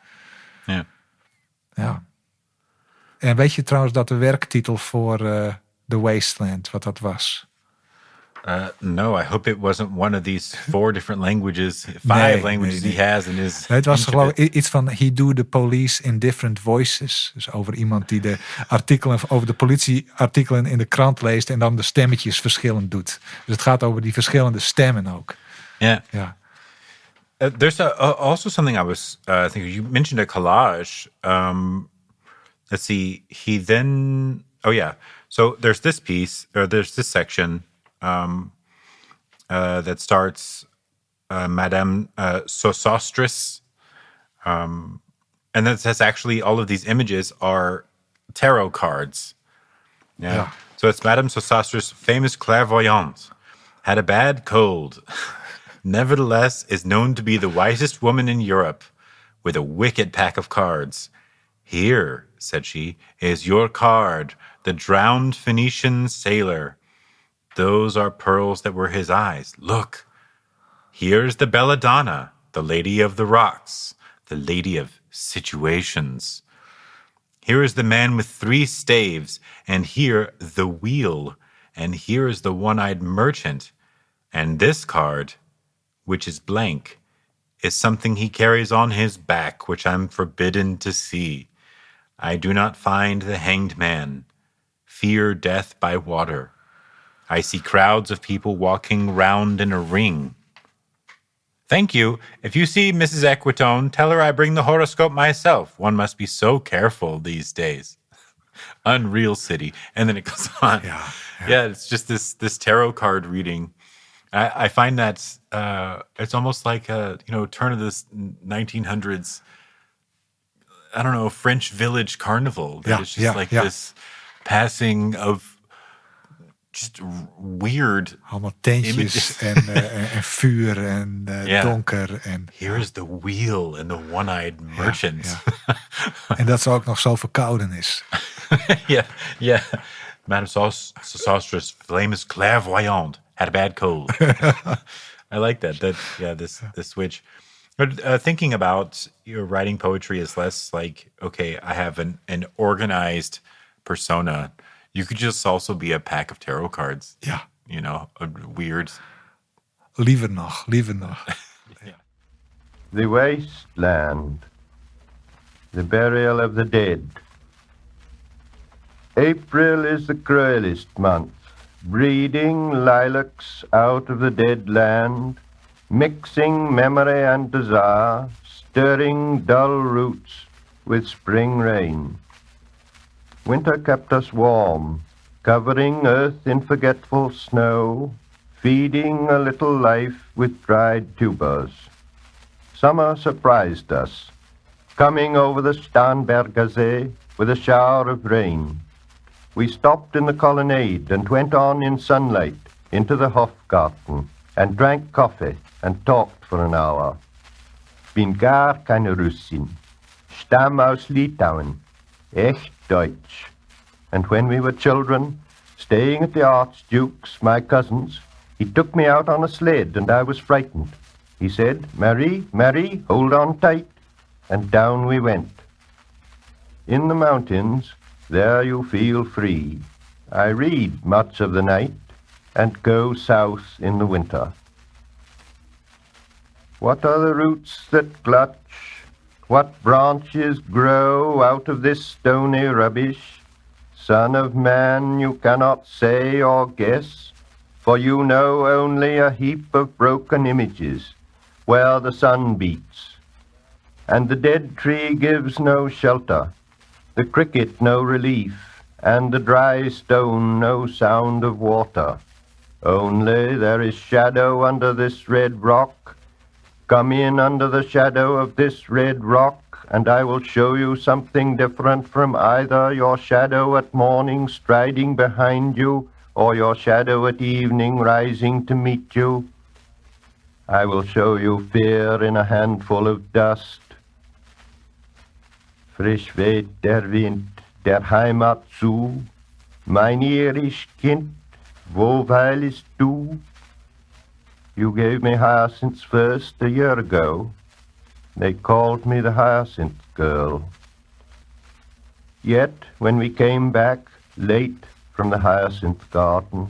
Ja. En weet je trouwens dat de werktitel voor The Wasteland, wat dat was? No, I hope it wasn't one of these 4 different languages, 5 languages he has in his... Het was geloof ik iets van He do the police in different voices. Dus over iemand die de artikelen, over de politieartikelen in de krant leest en dan de stemmetjes verschillend doet. Dus het gaat over die verschillende stemmen ook. Yeah. Ja. There's also something I was thinking. You mentioned a collage. Let's see. He then... Oh, yeah. So there's this piece, or there's this section... that starts Madame Sosostris. And that says actually all of these images are tarot cards. Yeah. So it's Madame Sosostris, famous clairvoyante, had a bad cold. Nevertheless is known to be the wisest woman in Europe, with a wicked pack of cards. Here, said she, is your card, the drowned Phoenician sailor. Those are pearls that were his eyes. Look, here's the belladonna, the lady of the rocks, the lady of situations. Here is the man with 3 staves, and here the wheel, and here is the one-eyed merchant. And this card, which is blank, is something he carries on his back, which I'm forbidden to see. I do not find the hanged man, fear death by water. I see crowds of people walking round in a ring. Thank you. If you see Mrs. Equitone, tell her I bring the horoscope myself. One must be so careful these days. Unreal city. And then it goes on. Yeah, it's just this tarot card reading. I find that it's almost like a turn of the 1900s, I don't know, French village carnival. It's just this passing of just weird. Allemaal tentjes en vuur en donker. En, Here is the wheel and the one-eyed merchant. En dat ze ook nog zo verkouden is. Yeah. Madame Sosostris, famous clairvoyante, had a bad cold. I like that. This switch. But thinking about your writing poetry is less like, okay, I have an organized persona. You could just also be a pack of tarot cards. Yeah. A weird... Liever nog. The wasteland. The burial of the dead. April is the cruelest month, breeding lilacs out of the dead land, mixing memory and desire, stirring dull roots with spring rain. Winter kept us warm, covering earth in forgetful snow, feeding a little life with dried tubers. Summer surprised us, coming over the Starnberger See with a shower of rain. We stopped in the colonnade and went on in sunlight into the Hofgarten and drank coffee and talked for an hour. Bin gar keine Russin, Stamm aus Litauen, echt Deutsch. And when we were children, staying at the Archduke's, my cousin's, he took me out on a sled and I was frightened. He said, Marie, Marie, hold on tight. And down we went. In the mountains, There you feel free. I read much of the night and go south in the winter. What are the roots that clutch? What branches grow out of this stony rubbish? Son of man, you cannot say or guess, for you know only a heap of broken images where the sun beats. And the dead tree gives no shelter, the cricket no relief, and the dry stone no sound of water. Only there is shadow under this red rock. Come in under the shadow of this red rock, and I will show you something different from either your shadow at morning striding behind you, or your shadow at evening rising to meet you. I will show you fear in a handful of dust. Frisch weht der Wind der Heimat zu. Mein irisch Kind, wo weilest du? You gave me hyacinths first a year ago. They called me the hyacinth girl. Yet, when we came back late from the hyacinth garden,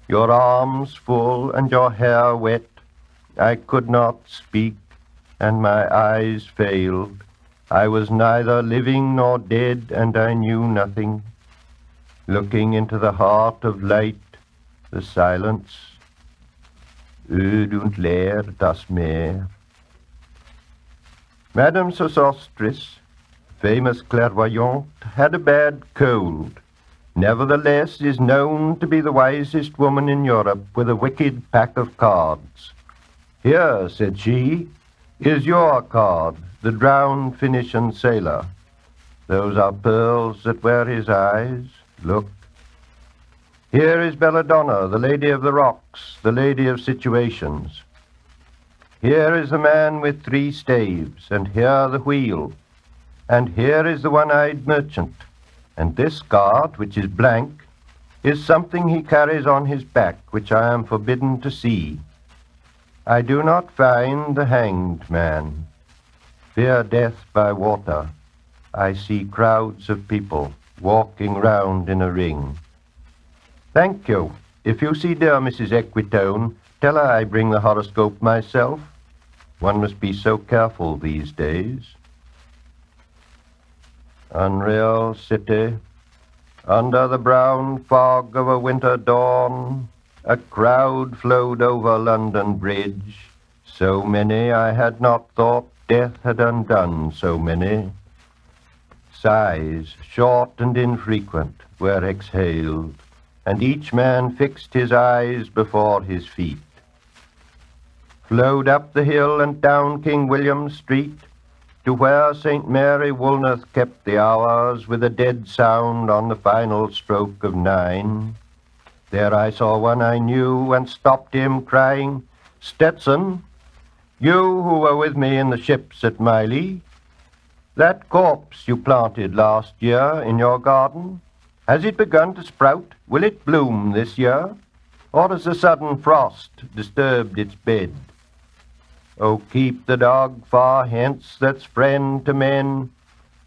your arms full and your hair wet, I could not speak, and my eyes failed. I was neither living nor dead, and I knew nothing. Looking into the heart of light, the silence, öd und leer das Meer. Madame Sosostris, famous clairvoyante, had a bad cold. Nevertheless is known to be the wisest woman in Europe with a wicked pack of cards. Here, said she, is your card, the drowned Phoenician sailor. Those are pearls that were his eyes. Look. Here is Belladonna, the lady of the rocks, the lady of situations. Here is the man with 3 staves, and here the wheel. And here is the one-eyed merchant. And this card, which is blank, is something he carries on his back, which I am forbidden to see. I do not find the hanged man. Fear death by water. I see crowds of people walking round in a ring. Thank you. If you see dear Mrs. Equitone, tell her I bring the horoscope myself. One must be so careful these days. Unreal city, under the brown fog of a winter dawn, a crowd flowed over London Bridge. So many I had not thought death had undone so many. Sighs, short and infrequent, were exhaled, and each man fixed his eyes before his feet. Flowed up the hill and down King William Street, to where St. Mary Woolnoth kept the hours with a dead sound on the final stroke of 9. There I saw one I knew and stopped him, crying, Stetson, you who were with me in the ships at Miley, that corpse you planted last year in your garden, has it begun to sprout? Will it bloom this year? Or has the sudden frost disturbed its bed? Oh, keep the dog far hence that's friend to men,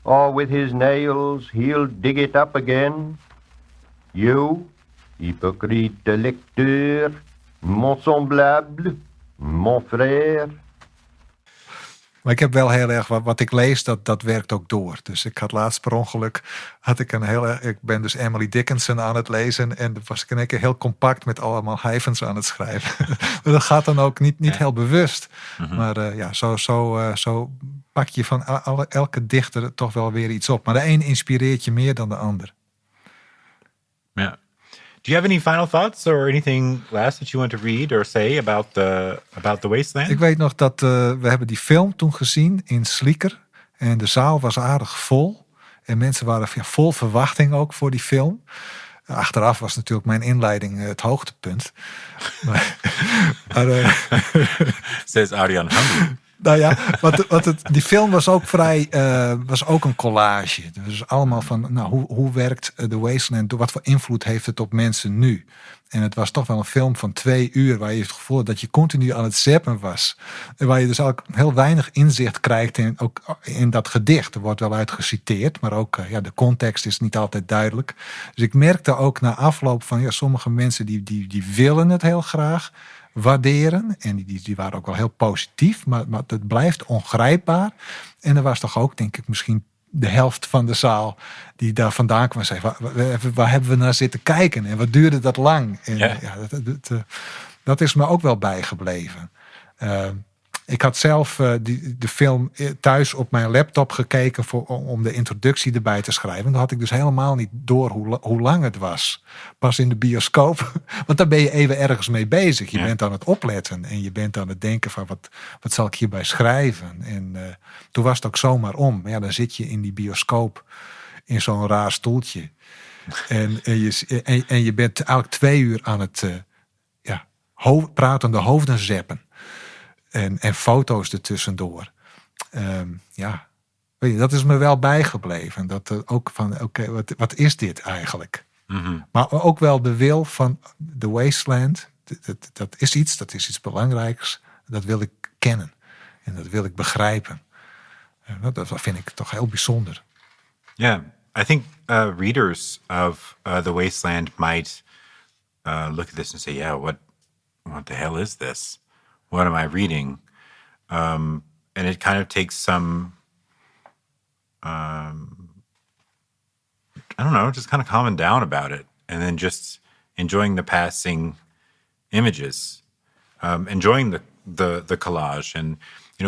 or with his nails he'll dig it up again. You, hypocrite lecteur, mon semblable, mon frère. Maar ik heb wel heel erg, wat ik lees, dat werkt ook door. Dus ik had laatst per ongeluk, ik ben dus Emily Dickinson aan het lezen en was ik in één keer heel compact met allemaal hyphens aan het schrijven. Dat gaat dan ook niet heel bewust. Mm-hmm. Maar zo pak je van elke dichter toch wel weer iets op. Maar de een inspireert je meer dan de ander. Ja. Do you have any final thoughts or anything last that you want to read or say about the Wasteland? Ik weet nog dat we hebben die film toen gezien in Slieker. En de zaal was aardig vol. En mensen waren vol verwachting ook voor die film. Achteraf was natuurlijk mijn inleiding het hoogtepunt. Says Arjan. Nou ja, die film was ook was ook een collage. Dus allemaal van, hoe werkt The Wasteland? Wat voor invloed heeft het op mensen nu? En het was toch wel een film van 2 uur... waar je het gevoel had dat je continu aan het zappen was. En waar je dus ook heel weinig inzicht krijgt ook in dat gedicht. Er wordt wel uit geciteerd, maar ook de context is niet altijd duidelijk. Dus ik merkte ook na afloop van... sommige mensen die willen het heel graag waarderen. En die waren ook wel heel positief, maar het blijft ongrijpbaar. En er was toch ook, denk ik, misschien... de helft van de zaal die daar vandaan kwam en zei... waar hebben we naar zitten kijken? En wat duurde dat lang? En, dat is me ook wel bijgebleven. Ik had zelf de film thuis op mijn laptop gekeken... om de introductie erbij te schrijven. Dan had ik dus helemaal niet door hoe lang het was. Pas in de bioscoop. Want daar ben je even ergens mee bezig. Je bent aan het opletten. En je bent aan het denken van... wat zal ik hierbij schrijven? En toen was het ook zomaar om. Maar dan zit je in die bioscoop... in zo'n raar stoeltje. En je bent eigenlijk 2 uur aan het... pratende hoofden zeppen. En foto's ertussendoor. Weet je, dat is me wel bijgebleven. Dat ook van, oké, wat is dit eigenlijk? Mm-hmm. Maar ook wel de wil van The Wasteland. Dat is iets belangrijks. Dat wil ik kennen. En dat wil ik begrijpen. Dat vind ik toch heel bijzonder. Yeah, I think readers of The Wasteland might look at this and say, yeah, what the hell is this? What am I reading? And it kind of takes some, I don't know, just kind of calming down about it. And then just enjoying the passing images. Enjoying the collage. And,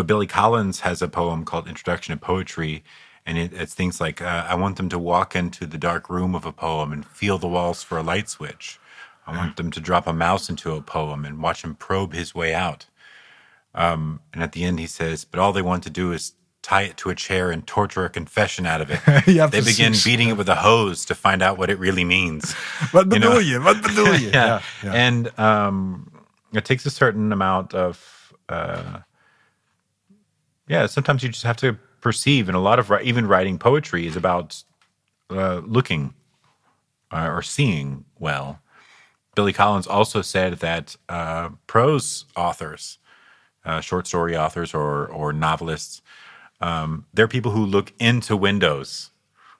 Billy Collins has a poem called Introduction to Poetry. And it's things like, I want them to walk into the dark room of a poem and feel the walls for a light switch. I want them to drop a mouse into a poem and watch him probe his way out. And at the end he says, but all they want to do is tie it to a chair and torture a confession out of it. They begin beating it with a hose to find out what it really means. Wat bedoel je? Wat bedoel je? Yeah. And it takes a certain amount of, sometimes you just have to perceive. And a lot of, even writing poetry is about looking or seeing well. Billy Collins also said that prose authors, short story authors or novelists, they're people who look into windows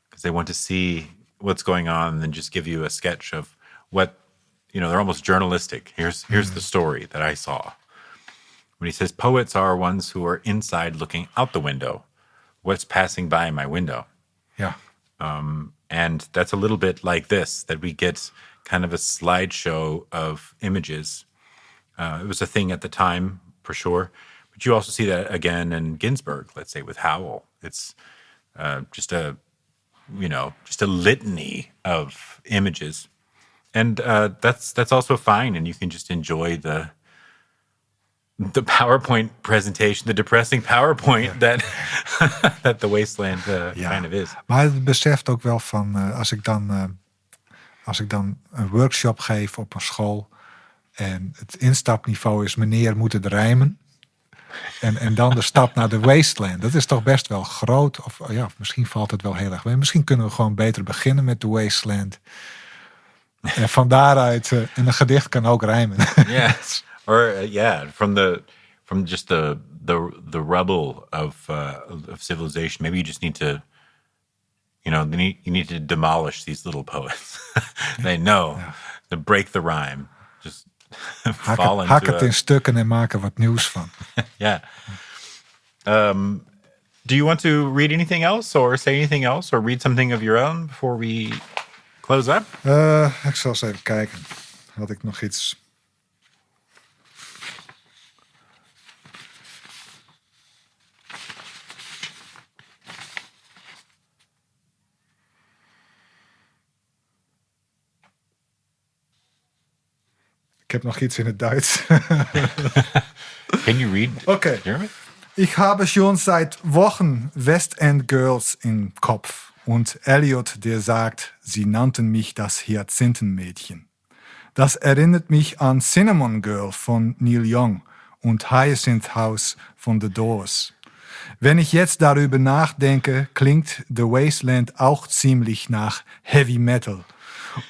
because they want to see what's going on and then just give you a sketch of what, they're almost journalistic. Here's the story that I saw. When he says poets are ones who are inside looking out the window, what's passing by my window. Yeah. And that's a little bit like this, that we get kind of a slideshow of images. It was a thing at the time, for sure. But you also see that again in Ginsberg, let's say, with Howl. It's just a litany of images. And that's also fine, and you can just enjoy the PowerPoint presentation, the depressing PowerPoint that The Wasteland kind of is. Maar het beseft ook wel van, als ik dan een workshop geef op een school en het instapniveau is meneer moet het rijmen. En dan de stap naar de Wasteland. Dat is toch best wel groot. Of misschien valt het wel heel erg mee. Misschien kunnen we gewoon beter beginnen met de Wasteland. En van daaruit, en een gedicht kan ook rijmen. Yes. Or from just the rubble of civilization. Maybe you just need to, you need to demolish these little poets. They know to break the rhyme. Just hak het in stukken en maken wat nieuws van. Yeah. Do you want to read anything else or say anything else or read something of your own before we close up? Ik zal eens even kijken. Had ik nog iets? Ik heb nog iets in het Duits. Can you read Okay. German? Ich habe schon seit Wochen West End Girls im Kopf und Eliot, der sagt, sie nannten mich das Hyazinthenmädchen. Das erinnert mich an Cinnamon Girl von Neil Young und Hyacinth House von The Doors. Wenn ich jetzt darüber nachdenke, klingt The Wasteland auch ziemlich nach Heavy Metal.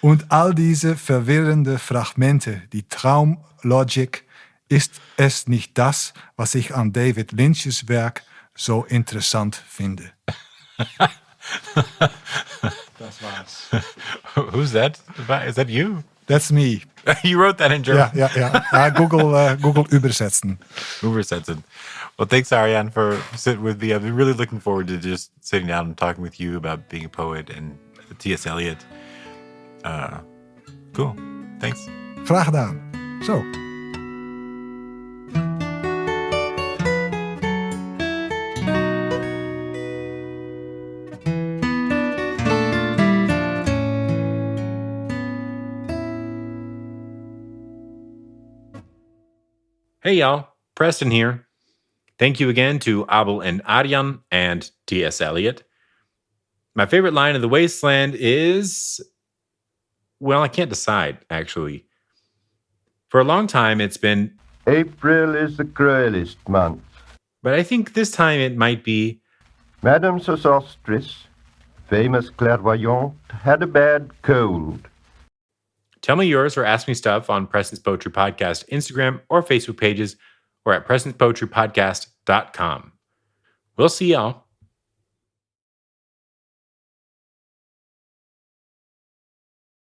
Und all diese verwirrende Fragmente, die Traumlogik, ist es nicht das, was ich an David Lynch's Werk so interessant finde. Das war's. Who's that? Is that you? That's me. You wrote that in German. Ja, Google übersetzen. Übersetzen. Well, thanks, Arjan, for sitting with me. I've been really looking forward to just sitting down and talking with you about being a poet and T.S. Eliot. Cool. Thanks. Graag gedaan. Zo. Hey y'all, Preston here. Thank you again to Abel and Arjan and T.S. Eliot. My favorite line of The Wasteland is, well, I can't decide, actually. For a long time, it's been, April is the cruelest month. but I think this time it might be, Madame Sosostris, famous clairvoyante, had a bad cold. tell me yours or ask me stuff on Preston's Poetry Podcast Instagram or Facebook pages or at PrestancePoetryPodcast.com. We'll see y'all.